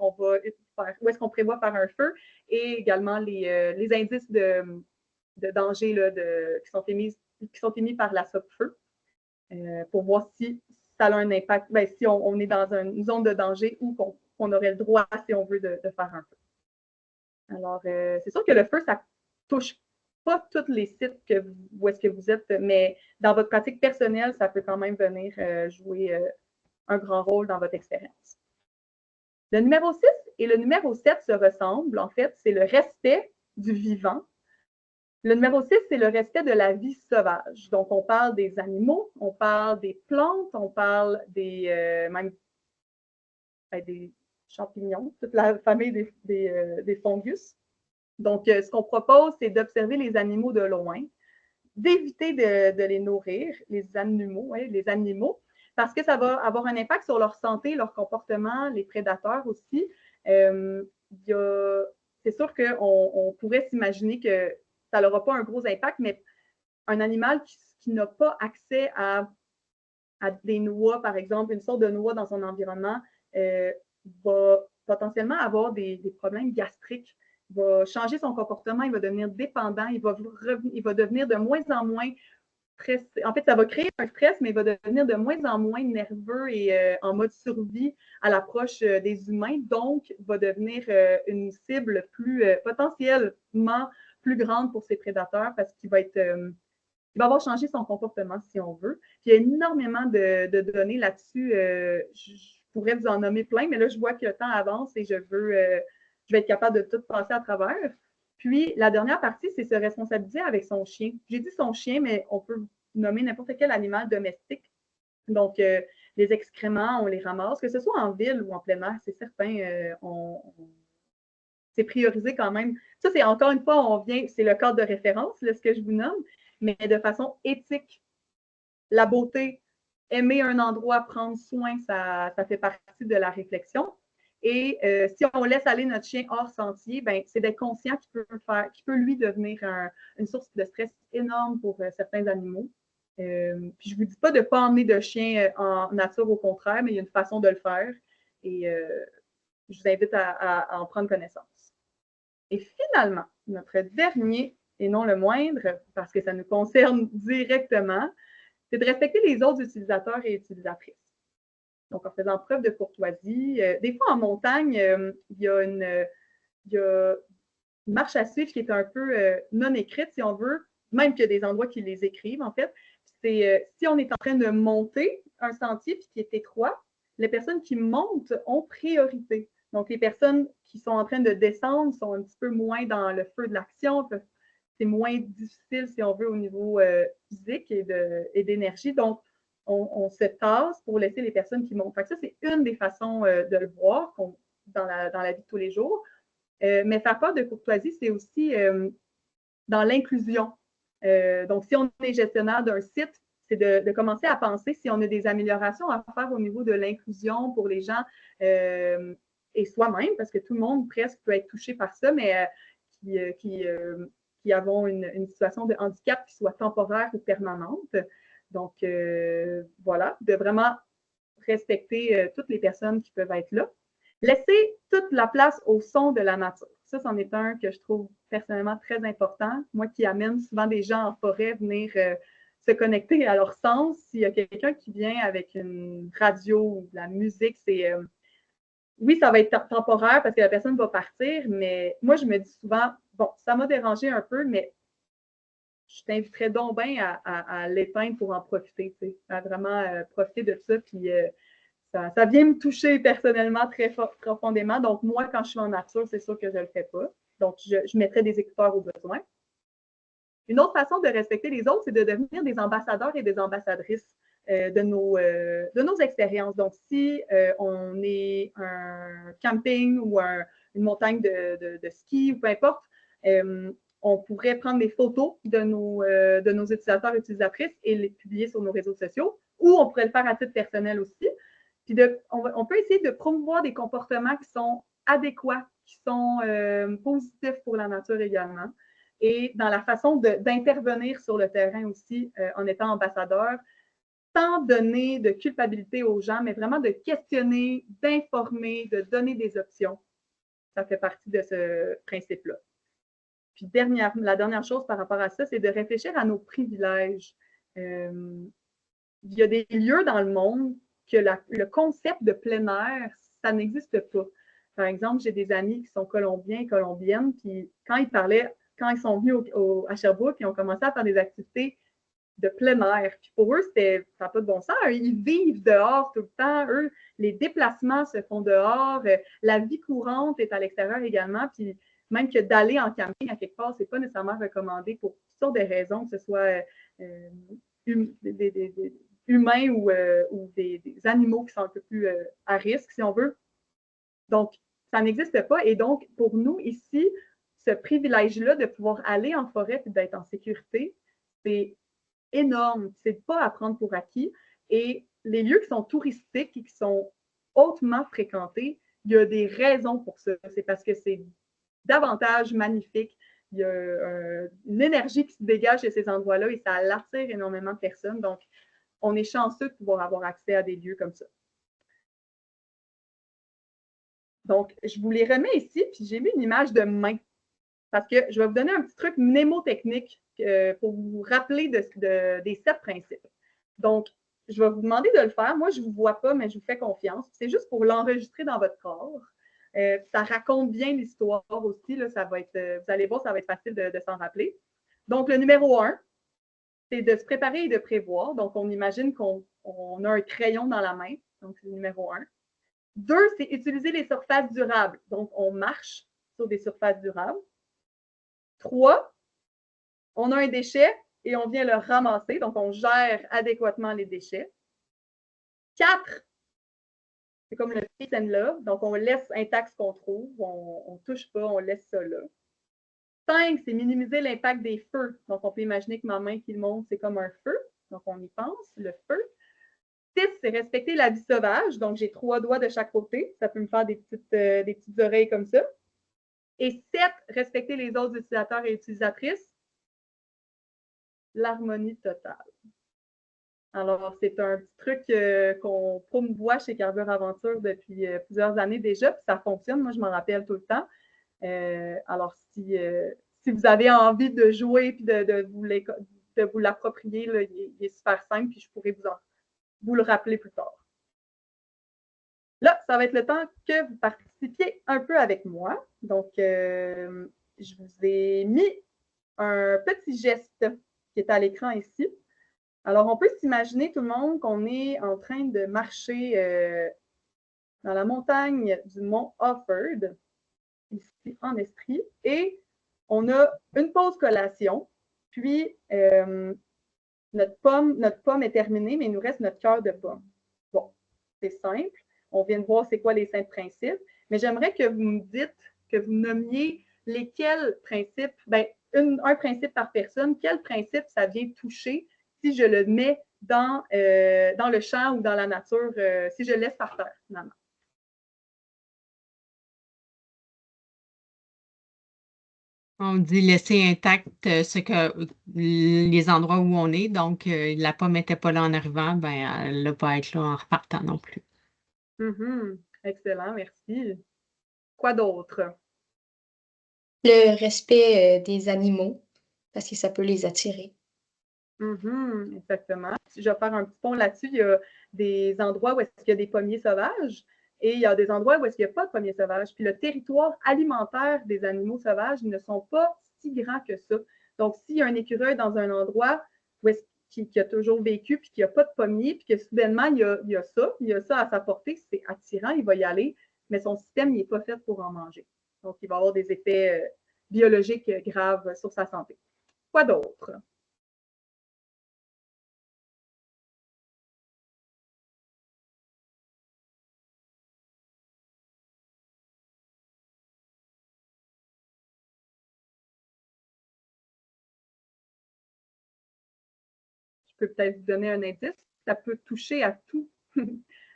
[SPEAKER 2] qu'on prévoit faire un feu, et également les indices de danger là, qui sont émis par la SOPFEU pour voir si ça a un impact, ben, si on est dans une zone de danger ou qu'on aurait le droit, si on veut, de faire un feu. Alors, c'est sûr que le feu, ça touche pas tous les sites où est-ce que vous êtes, mais dans votre pratique personnelle, ça peut quand même venir jouer un grand rôle dans votre expérience. Le numéro 6 et le numéro 7 se ressemblent. En fait, c'est le respect du vivant. Le numéro 6, c'est le respect de la vie sauvage. Donc, on parle des animaux, on parle des plantes, on parle même des champignons, toute la famille des fungus. Donc, ce qu'on propose, c'est d'observer les animaux de loin, d'éviter de les nourrir, les animaux, parce que ça va avoir un impact sur leur santé, leur comportement, les prédateurs aussi. C'est sûr qu'on pourrait s'imaginer que ça n'aura pas un gros impact, mais un animal qui n'a pas accès à des noix, par exemple, une sorte de noix dans son environnement, va potentiellement avoir des problèmes gastriques. Il va changer son comportement, il va devenir dépendant, il va devenir de moins en moins stressé. En fait, ça va créer un stress, mais il va devenir de moins en moins nerveux et en mode survie à l'approche des humains. Donc, il va devenir une cible potentiellement plus grande pour ses prédateurs parce qu'il va il va avoir changé son comportement, si on veut. Puis, il y a énormément de données là-dessus. Je pourrais vous en nommer plein, mais là, je vois que le temps avance et je vais être capable de tout passer à travers. Puis, la dernière partie, c'est se responsabiliser avec son chien. J'ai dit son chien, mais on peut nommer n'importe quel animal domestique. Donc, les excréments, on les ramasse, que ce soit en ville ou en plein air, c'est certain, c'est priorisé quand même. Ça, c'est encore une fois, c'est le cadre de référence, là, ce que je vous nomme, mais de façon éthique. La beauté, aimer un endroit, prendre soin, ça fait partie de la réflexion. Et si on laisse aller notre chien hors sentier, ben, c'est d'être conscient qu'il peut lui devenir une source de stress énorme pour certains animaux. Puis je ne vous dis pas de ne pas emmener de chien en nature, au contraire, mais il y a une façon de le faire. Et je vous invite à en prendre connaissance. Et finalement, notre dernier, et non le moindre, parce que ça nous concerne directement, c'est de respecter les autres utilisateurs et utilisatrices. Donc, en faisant preuve de courtoisie. Des fois, en montagne, il y a une marche à suivre qui est un peu non écrite, si on veut, même qu'il y a des endroits qui les écrivent, en fait. C'est si on est en train de monter un sentier puis qui est étroit, les personnes qui montent ont priorité. Donc, les personnes qui sont en train de descendre sont un petit peu moins dans le feu de l'action. C'est moins difficile, si on veut, au niveau physique et d'énergie. Donc, on se tasse pour laisser les personnes qui montent. Fait que ça, c'est une des façons de le voir dans la vie de tous les jours. Mais faire preuve de courtoisie, c'est aussi dans l'inclusion. Donc, si on est gestionnaire d'un site, c'est de commencer à penser si on a des améliorations à faire au niveau de l'inclusion pour les gens et soi-même, parce que tout le monde presque peut être touché par ça, mais qui avons une situation de handicap qui soit temporaire ou permanente. Donc, voilà, de vraiment respecter toutes les personnes qui peuvent être là. Laisser toute la place au son de la nature. Ça, c'en est un que je trouve personnellement très important. Moi qui amène souvent des gens en forêt venir se connecter à leur sens. S'il y a quelqu'un qui vient avec une radio ou de la musique, oui, ça va être temporaire parce que la personne va partir, mais moi, je me dis souvent, bon, ça m'a dérangé un peu, mais je t'inviterais donc bien à l'éteindre pour en profiter, tu sais, à vraiment profiter de ça. Puis ça vient me toucher personnellement très profondément. Donc, moi, quand je suis en nature, c'est sûr que je ne le fais pas. Donc, je mettrais des écouteurs au besoin. Une autre façon de respecter les autres, c'est de devenir des ambassadeurs et des ambassadrices de nos expériences. Donc, si on est un camping ou une montagne de ski ou peu importe, on pourrait prendre des photos de nos utilisateurs et utilisatrices et les publier sur nos réseaux sociaux, ou on pourrait le faire à titre personnel aussi. Puis on peut essayer de promouvoir des comportements qui sont adéquats, qui sont positifs pour la nature également. Et dans la façon d'intervenir sur le terrain aussi en étant ambassadeur, sans donner de culpabilité aux gens, mais vraiment de questionner, d'informer, de donner des options. Ça fait partie de ce principe-là. Puis la dernière chose par rapport à ça, c'est de réfléchir à nos privilèges. Il y a des lieux dans le monde que le concept de plein air, ça n'existe pas. Par exemple, j'ai des amis qui sont colombiens et colombiennes, puis quand ils sont venus à Sherbrooke, ils ont commencé à faire des activités de plein air. Puis pour eux, ça n'a pas de bon sens. Ils vivent dehors tout le temps. Eux, les déplacements se font dehors. La vie courante est à l'extérieur également. Puis même que d'aller en camping à quelque part, ce n'est pas nécessairement recommandé pour toutes sortes de raisons, que ce soit des humains ou des animaux qui sont un peu plus à risque, si on veut. Donc, ça n'existe pas. Et donc, pour nous, ici, ce privilège-là de pouvoir aller en forêt et d'être en sécurité, c'est énorme. C'est pas à prendre pour acquis. Et les lieux qui sont touristiques et qui sont hautement fréquentés, il y a des raisons pour ça. C'est parce que c'est davantage magnifique. Il y a une énergie qui se dégage de ces endroits-là et ça attire énormément de personnes. Donc, on est chanceux de pouvoir avoir accès à des lieux comme ça. Donc, je vous les remets ici, puis j'ai mis une image de main. Parce que je vais vous donner un petit truc mnémotechnique pour vous rappeler des 7 principes. Donc, je vais vous demander de le faire. Moi, je ne vous vois pas, mais je vous fais confiance. C'est juste pour l'enregistrer dans votre corps. Ça raconte bien l'histoire aussi. Là, ça va être, vous allez voir, ça va être facile de s'en rappeler. Donc, le numéro 1, c'est de se préparer et de prévoir. Donc, on imagine qu'on a un crayon dans la main. Donc, c'est le numéro 1. 2, c'est utiliser les surfaces durables. Donc, on marche sur des surfaces durables. 3, on a un déchet et on vient le ramasser. Donc, on gère adéquatement les déchets. 4, c'est comme le peace and love. Donc, on laisse intact ce qu'on trouve. On ne touche pas, on laisse ça là. 5, c'est minimiser l'impact des feux. Donc, on peut imaginer que ma main qui monte, c'est comme un feu. Donc, on y pense, le feu. 6, c'est respecter la vie sauvage. Donc, j'ai 3 doigts de chaque côté. Ça peut me faire des petites oreilles comme ça. Et 7, respecter les autres utilisateurs et utilisatrices. L'harmonie totale. Alors, c'est un petit truc qu'on promouvoit chez Carburant Aventure depuis plusieurs années déjà, puis ça fonctionne. Moi, je m'en rappelle tout le temps. Alors, si vous avez envie de jouer et de vous l'approprier, il est super simple, puis je pourrais vous le rappeler plus tard. Là, ça va être le temps que vous participiez un peu avec moi. Donc, je vous ai mis un petit geste qui est à l'écran ici. Alors, on peut s'imaginer tout le monde qu'on est en train de marcher dans la montagne du mont Offord, ici en Estrie, et on a une pause collation, puis notre pomme est terminée, mais il nous reste notre cœur de pomme. Bon, c'est simple. On vient de voir c'est quoi les 5 principes, mais j'aimerais que vous me dites, que vous nommiez lesquels principes, un principe par personne, quel principe ça vient toucher si je le mets dans le champ ou dans la nature, si je le laisse par terre, finalement.
[SPEAKER 4] On dit laisser intact les endroits où on est. Donc, la pomme n'était pas là en arrivant, elle ne va pas être là en repartant non plus.
[SPEAKER 2] Excellent, merci. Quoi d'autre?
[SPEAKER 5] Le respect des animaux, parce que ça peut les attirer.
[SPEAKER 2] Exactement. Je vais faire un petit pont là-dessus. Il y a des endroits où est-ce qu'il y a des pommiers sauvages et il y a des endroits où est-ce qu'il n'y a pas de pommiers sauvages. Puis le territoire alimentaire des animaux sauvages, ils ne sont pas si grands que ça. Donc, s'il y a un écureuil dans un endroit où est-ce qui a toujours vécu puis qu'il n'y a pas de pommiers, puis que soudainement, il y a ça à sa portée, c'est attirant, il va y aller, mais son système n'est pas fait pour en manger. Donc, il va avoir des effets biologiques graves sur sa santé. Quoi d'autre? Je peux peut-être vous donner un indice. Ça peut toucher à tout,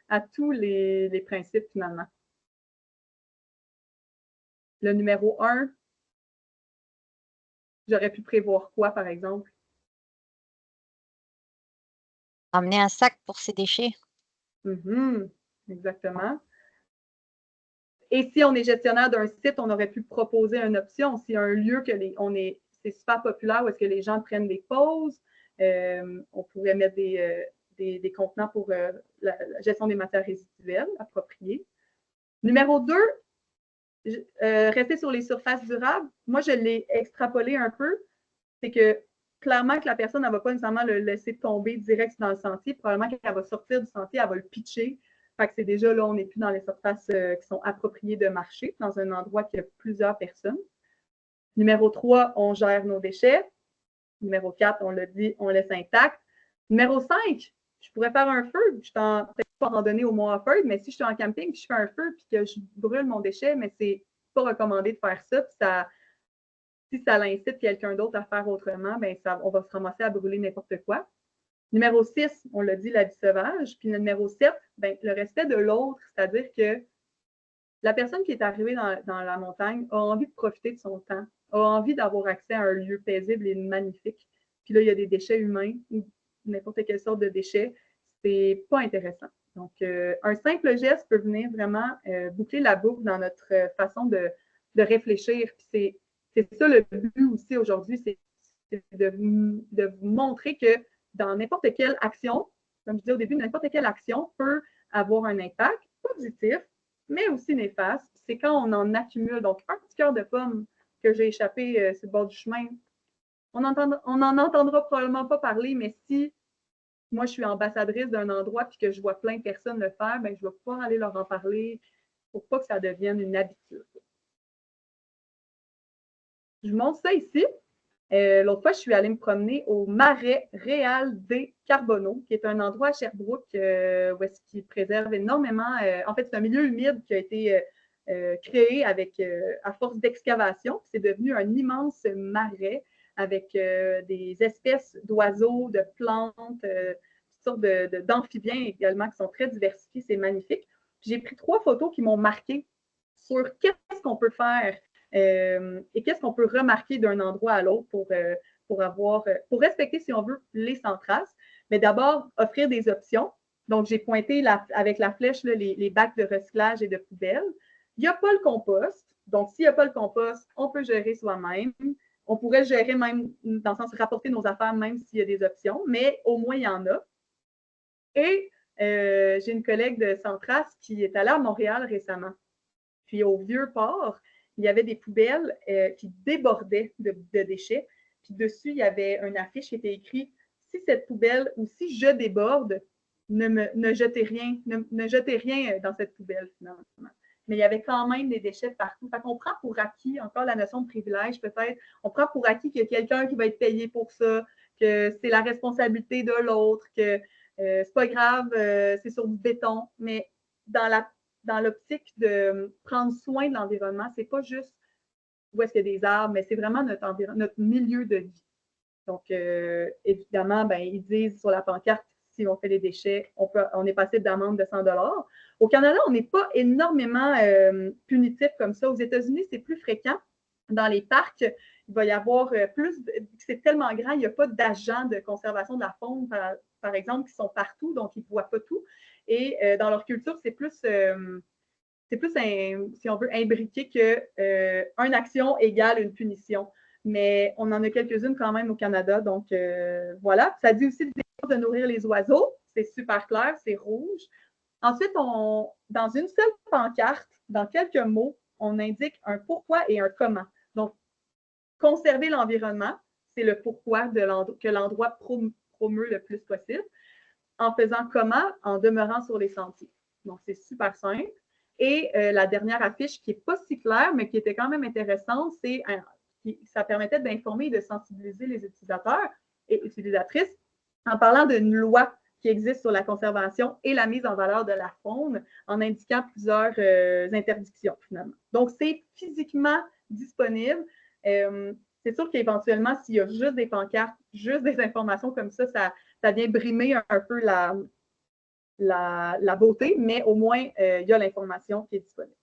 [SPEAKER 2] à tous les principes finalement. Le numéro 1, j'aurais pu prévoir quoi, par exemple?
[SPEAKER 3] Ramener un sac pour ses déchets.
[SPEAKER 2] Exactement. Et si on est gestionnaire d'un site, on aurait pu proposer une option. Si un lieu c'est super populaire où est-ce que les gens prennent des pauses, on pourrait mettre des contenants pour la gestion des matières résiduelles appropriées. Numéro 2, rester sur les surfaces durables. Moi, je l'ai extrapolé un peu. C'est que clairement que la personne ne va pas nécessairement le laisser tomber direct dans le sentier. Probablement qu'elle va sortir du sentier, elle va le pitcher. Fait que c'est déjà là, on n'est plus dans les surfaces qui sont appropriées de marcher, dans un endroit qui a plusieurs personnes. Numéro 3, on gère nos déchets. Numéro 4, on l'a dit, on laisse intact. Numéro 5, je pourrais faire un feu. Je suis peut-être pas en randonnée au Mont Offord, mais si je suis en camping puis je fais un feu puis que je brûle mon déchet, mais c'est pas recommandé de faire ça. Si ça incite quelqu'un d'autre à faire autrement, ben on va se ramasser à brûler n'importe quoi. Numéro 6, on l'a dit, la vie sauvage. Puis le numéro 7, ben, le respect de l'autre, c'est-à-dire que la personne qui est arrivée dans la montagne a envie de profiter de son temps, a envie d'avoir accès à un lieu paisible et magnifique. Puis là, il y a des déchets humains ou n'importe quelle sorte de déchets. C'est pas intéressant. Donc, un simple geste peut venir vraiment boucler la boucle dans notre façon de réfléchir. Puis c'est ça le but aussi aujourd'hui, c'est de vous montrer que dans n'importe quelle action, comme je disais au début, n'importe quelle action peut avoir un impact positif, mais aussi néfaste. C'est quand on en accumule. Donc, un petit cœur de pomme que j'ai échappé sur le bord du chemin, on n'en entendra probablement pas parler, mais si moi, je suis ambassadrice d'un endroit puis que je vois plein de personnes le faire, ben, je vais pouvoir aller leur en parler pour pas que ça devienne une habitude. Je montre ça ici. L'autre fois, je suis allée me promener au Marais Réal des Carbonneaux, qui est un endroit à Sherbrooke où est-ce qu'il préserve énormément. En fait, c'est un milieu humide qui a été créé à force d'excavation. C'est devenu un immense marais avec des espèces d'oiseaux, de plantes, toutes sortes d'amphibiens également qui sont très diversifiés. C'est magnifique. J'ai pris 3 photos qui m'ont marqué sur qu'est-ce qu'on peut faire et qu'est-ce qu'on peut remarquer d'un endroit à l'autre pour respecter, si on veut, les sans-traces. Mais d'abord, offrir des options. Donc, j'ai pointé avec la flèche les bacs de recyclage et de poubelles. Il n'y a pas le compost. Donc, s'il n'y a pas le compost, on peut gérer soi-même. On pourrait gérer même, dans le sens rapporter nos affaires, même s'il y a des options, mais au moins, il y en a. Et j'ai une collègue de Sans-Trace qui est allée à Montréal récemment. Puis au Vieux-Port, il y avait des poubelles qui débordaient de déchets. Puis dessus, il y avait une affiche qui était écrite « Si cette poubelle ou si je déborde, ne jetez rien, ne jetez rien dans cette poubelle finalement. » Mais il y avait quand même des déchets partout. Fait qu'on prend pour acquis, encore la notion de privilège peut-être, on prend pour acquis qu'il y a quelqu'un qui va être payé pour ça, que c'est la responsabilité de l'autre, que c'est pas grave, c'est sur du béton. Mais dans l'optique de prendre soin de l'environnement, c'est pas juste où est-ce qu'il y a des arbres, mais c'est vraiment notre milieu de vie. Donc, évidemment, ben, ils disent sur la pancarte, si on fait des déchets, on est passible d'amende de 100 $. Au Canada, on n'est pas énormément punitif comme ça. Aux États-Unis, c'est plus fréquent. Dans les parcs, il va y avoir c'est tellement grand, il n'y a pas d'agents de conservation de la faune, par exemple, qui sont partout, donc ils ne voient pas tout. Et dans leur culture, c'est plus si on veut, imbriqué qu'une action égale une punition. Mais on en a quelques-unes quand même au Canada. Donc, voilà. Ça dit aussi de nourrir les oiseaux. C'est super clair, c'est rouge. Ensuite, dans une seule pancarte, dans quelques mots, on indique un pourquoi et un comment. Donc, conserver l'environnement, c'est le pourquoi que l'endroit promeut le plus possible. En faisant comment? En demeurant sur les sentiers. Donc, c'est super simple. Et la dernière affiche qui n'est pas si claire, mais qui était quand même intéressante, ça permettait d'informer et de sensibiliser les utilisateurs et utilisatrices en parlant d'une loi qui existe sur la conservation et la mise en valeur de la faune en indiquant plusieurs interdictions, finalement. Donc, c'est physiquement disponible. C'est sûr qu'éventuellement, s'il y a juste des pancartes, juste des informations comme ça vient brimer un peu la beauté, mais au moins, il y a l'information qui est disponible.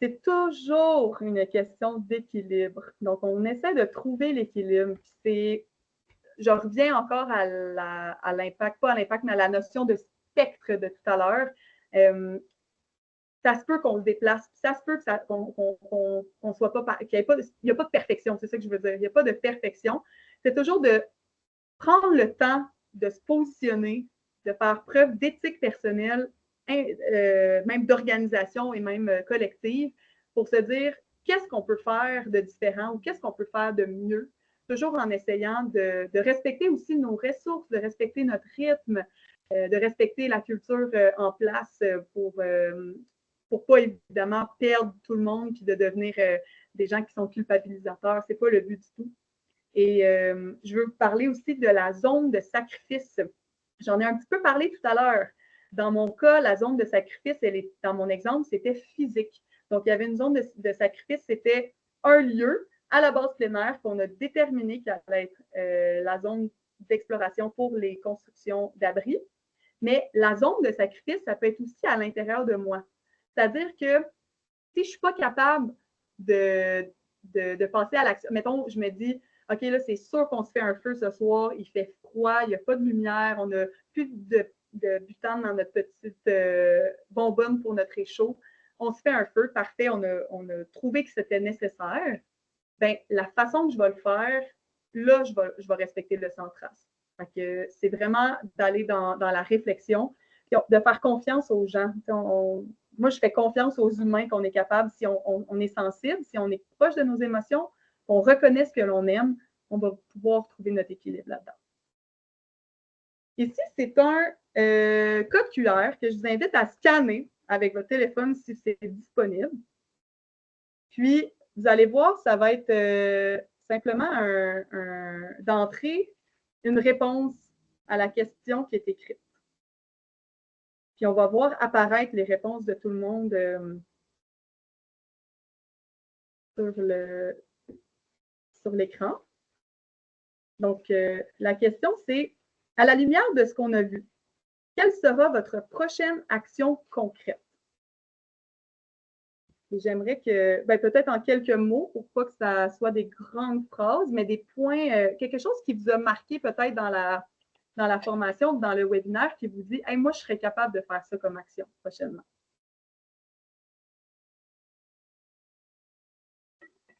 [SPEAKER 2] C'est toujours une question d'équilibre. Donc, on essaie de trouver l'équilibre. je reviens encore à l'impact, pas à l'impact, mais à la notion de spectre de tout à l'heure. Ça se peut qu'on se déplace, ça se peut qu'on soit pas, qu'il n'y a pas de perfection, c'est ça que je veux dire. Il n'y a pas de perfection. C'est toujours de prendre le temps de se positionner, de faire preuve d'éthique personnelle, même d'organisation et même collective, pour se dire qu'est-ce qu'on peut faire de différent ou qu'est-ce qu'on peut faire de mieux, toujours en essayant de respecter aussi nos ressources, de respecter notre rythme, de respecter la culture en place pour pas évidemment perdre tout le monde puis de devenir des gens qui sont culpabilisateurs. C'est pas le but du tout. Et je veux vous parler aussi de la zone de sacrifice. J'en ai un petit peu parlé tout à l'heure. Dans mon cas, la zone de sacrifice, dans mon exemple, c'était physique. Donc, il y avait une zone de sacrifice, c'était un lieu à la base plein-air qu'on a déterminé qui allait être la zone d'exploration pour les constructions d'abris. Mais la zone de sacrifice, ça peut être aussi à l'intérieur de moi. C'est-à-dire que si je ne suis pas capable de passer à l'action, mettons, je me dis, OK, là, c'est sûr qu'on se fait un feu ce soir, il fait froid, il n'y a pas de lumière, on n'a plus de butane dans notre petite bonbonne pour notre réchaud. On se fait un feu, parfait, on a trouvé que c'était nécessaire. Bien, la façon que je vais le faire, là, je vais respecter le sans trace. C'est vraiment d'aller dans la réflexion, puis de faire confiance aux gens. Moi, je fais confiance aux humains qu'on est capable, si on est sensible, si on est proche de nos émotions, on reconnaît ce que l'on aime, on va pouvoir trouver notre équilibre là-dedans. Ici, c'est un code QR que je vous invite à scanner avec votre téléphone si c'est disponible. Puis, vous allez voir, ça va être simplement d'entrée une réponse à la question qui est écrite. Puis, on va voir apparaître les réponses de tout le monde sur l'écran. Donc, la question, c'est, à la lumière de ce qu'on a vu, quelle sera votre prochaine action concrète? Et j'aimerais que, peut-être en quelques mots, pour pas que ça soit des grandes phrases, mais des points, quelque chose qui vous a marqué peut-être dans la formation, dans le webinaire, qui vous dit, hey, moi, je serais capable de faire ça comme action prochainement.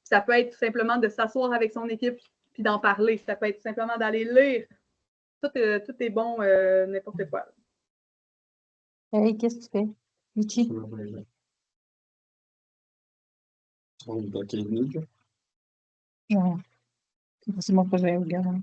[SPEAKER 2] Ça peut être tout simplement de s'asseoir avec son équipe puis d'en parler. Ça peut être tout simplement d'aller lire. Tout est bon, n'importe quoi.
[SPEAKER 6] Hey, qu'est-ce que tu fais? Michi? Ouais. C'est mon projet, regarde.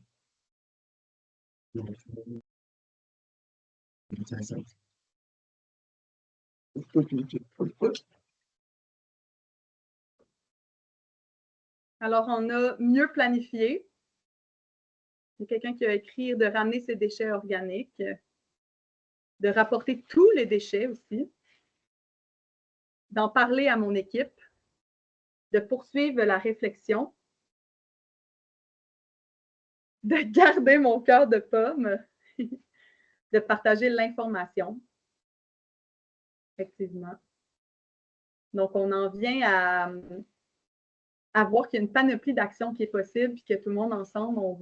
[SPEAKER 2] Alors, on a mieux planifié. Il y a quelqu'un qui a écrit de ramener ses déchets organiques, de rapporter tous les déchets aussi, d'en parler à mon équipe, de poursuivre la réflexion, de garder mon cœur de pomme, de partager l'information. Effectivement. Donc, on en vient à voir qu'il y a une panoplie d'actions qui est possible, puis que tout le monde ensemble, on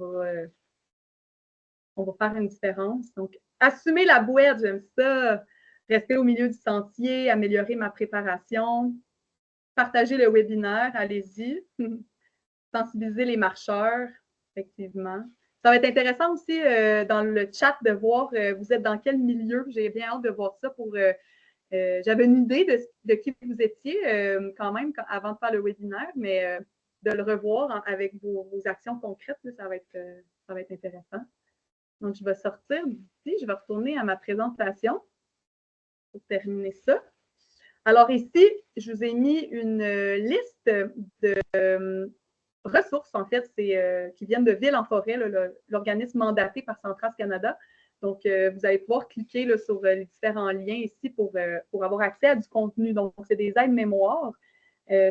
[SPEAKER 2] va faire une différence. Donc, assumer la bouette, j'aime ça. Rester au milieu du sentier, améliorer ma préparation, partager le webinaire, allez-y. Sensibiliser les marcheurs, effectivement. Ça va être intéressant aussi dans le chat de voir vous êtes dans quel milieu. J'ai bien hâte de voir ça pour. J'avais une idée de qui vous étiez quand même avant de faire le webinaire, mais de le revoir avec vos actions concrètes, là, ça va être intéressant. Donc, je vais sortir d'ici, je vais retourner à ma présentation pour terminer ça. Alors ici, je vous ai mis une liste de ressources, en fait, qui viennent de Ville en forêt, l'organisme mandaté par Centrace Canada. Donc, vous allez pouvoir cliquer là, sur les différents liens ici pour avoir accès à du contenu. Donc, c'est des aides mémoires.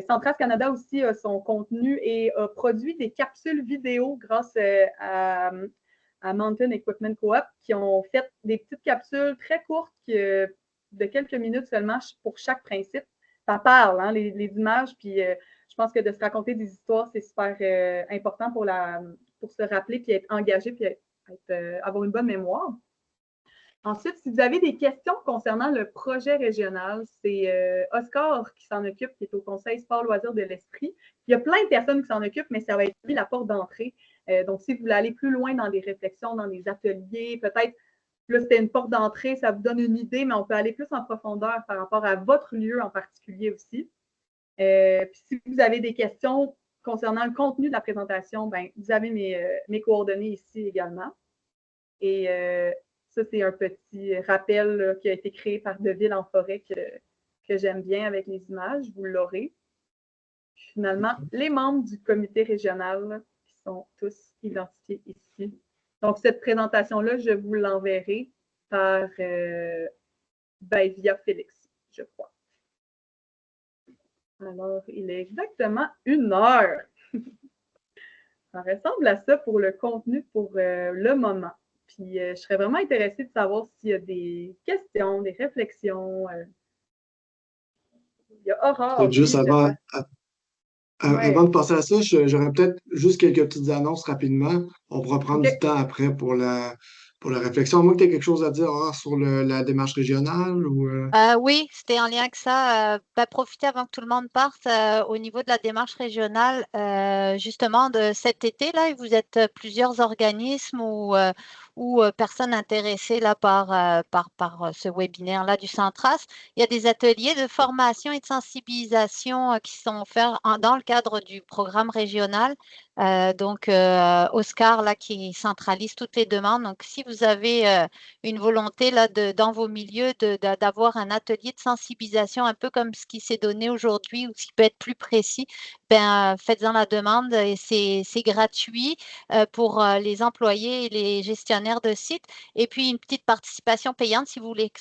[SPEAKER 2] Centrace Canada aussi a son contenu et a produit des capsules vidéo grâce à Mountain Equipment Co-op qui ont fait des petites capsules très courtes de quelques minutes seulement pour chaque principe. Ça parle, hein, les images, puis je pense que de se raconter des histoires, c'est super important pour pour se rappeler, puis être engagé, puis avoir une bonne mémoire. Ensuite, si vous avez des questions concernant le projet régional, c'est Oscar qui s'en occupe, qui est au Conseil sport loisirs de l'Esprit. Il y a plein de personnes qui s'en occupent, mais ça va être la porte d'entrée. Donc, si vous voulez aller plus loin dans des réflexions, dans des ateliers, peut-être, là, c'était une porte d'entrée, ça vous donne une idée, mais on peut aller plus en profondeur par rapport à votre lieu en particulier aussi. Puis si vous avez des questions concernant le contenu de la présentation, ben, vous avez mes coordonnées ici également. Et ça, c'est un petit rappel là, qui a été créé par De Ville en forêt que j'aime bien avec les images. Vous l'aurez. Finalement, les membres du comité régional là, qui sont tous identifiés ici. Donc, cette présentation-là, je vous l'enverrai par via Félix, je crois. Alors, il est exactement 1 heure. Ça ressemble à ça pour le contenu pour le moment. Puis, je serais vraiment intéressée de savoir s'il y a des questions, des réflexions. Il y a Aurore.
[SPEAKER 1] Juste
[SPEAKER 2] oui,
[SPEAKER 1] avant,
[SPEAKER 2] Ouais.
[SPEAKER 1] avant de passer à ça, j'aurais peut-être juste quelques petites annonces rapidement. On pourra prendre
[SPEAKER 2] OK.
[SPEAKER 1] du temps après pour la réflexion. À moins que tu aies quelque chose à dire sur la démarche régionale ou.
[SPEAKER 3] Oui, c'était en lien avec ça. Profitez avant que tout le monde parte au niveau de la démarche régionale, justement de cet été là, vous êtes plusieurs organismes ou personnes intéressées là par ce webinaire là du Centras. Il y a des ateliers de formation et de sensibilisation qui sont offerts dans le cadre du programme régional. Donc Oscar là qui centralise toutes les demandes. Donc si vous avez une volonté là dans vos milieux d'avoir un atelier de sensibilisation un peu comme ce qui s'est donné aujourd'hui ou ce qui peut être plus précis, ben faites-en la demande et c'est gratuit pour les employés et les gestionnaires de sites. Et puis une petite participation payante si vous voulez que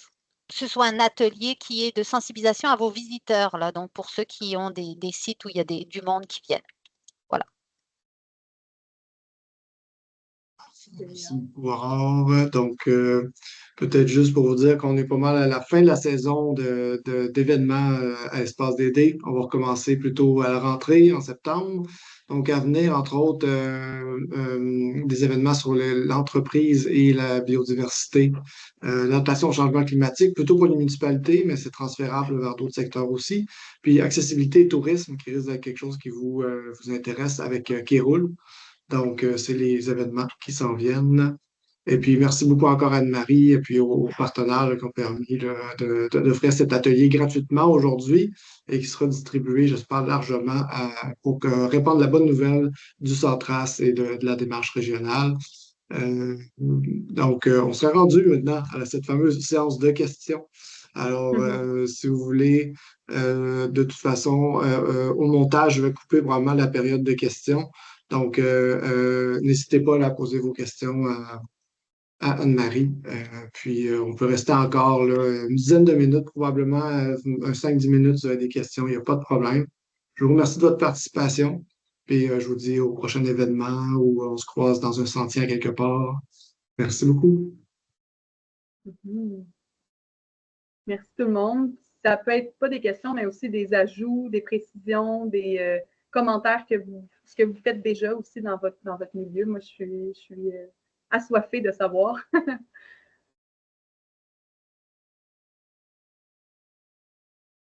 [SPEAKER 3] ce soit un atelier qui est de sensibilisation à vos visiteurs là. Donc pour ceux qui ont des sites où il y a du monde qui viennent. Voilà.
[SPEAKER 1] Merci beaucoup, Aurore. Donc, peut-être juste pour vous dire qu'on est pas mal à la fin de la saison d'événements à Espace DD. On va recommencer plutôt à la rentrée en septembre. Donc, à venir, entre autres, des événements sur l'entreprise et la biodiversité, l'adaptation au changement climatique, plutôt pour les municipalités, mais c'est transférable vers d'autres secteurs aussi. Puis, accessibilité et tourisme, qui risque d'être quelque chose qui vous intéresse avec Kéroul. Donc, c'est les événements qui s'en viennent. Et puis, merci beaucoup encore à Anne-Marie et puis aux partenaires là, qui ont permis là, d'offrir cet atelier gratuitement aujourd'hui et qui sera distribué, j'espère, largement pour répandre la bonne nouvelle du Centras et de la démarche régionale. Donc, on serait rendu maintenant à cette fameuse séance de questions. Alors, si vous voulez, de toute façon, au montage, je vais couper probablement la période de questions. Donc, n'hésitez pas là, à poser vos questions à Anne-Marie. Puis, on peut rester encore là, une dizaine de minutes, probablement 5-10 minutes, si vous avez des questions, il n'y a pas de problème. Je vous remercie de votre participation. Puis, je vous dis au prochain événement où on se croise dans un sentier à quelque part. Merci beaucoup.
[SPEAKER 2] Merci tout le monde. Ça peut être pas des questions, mais aussi des ajouts, des précisions, des commentaires ce que vous faites déjà aussi dans votre milieu. Moi, je suis assoiffée de savoir.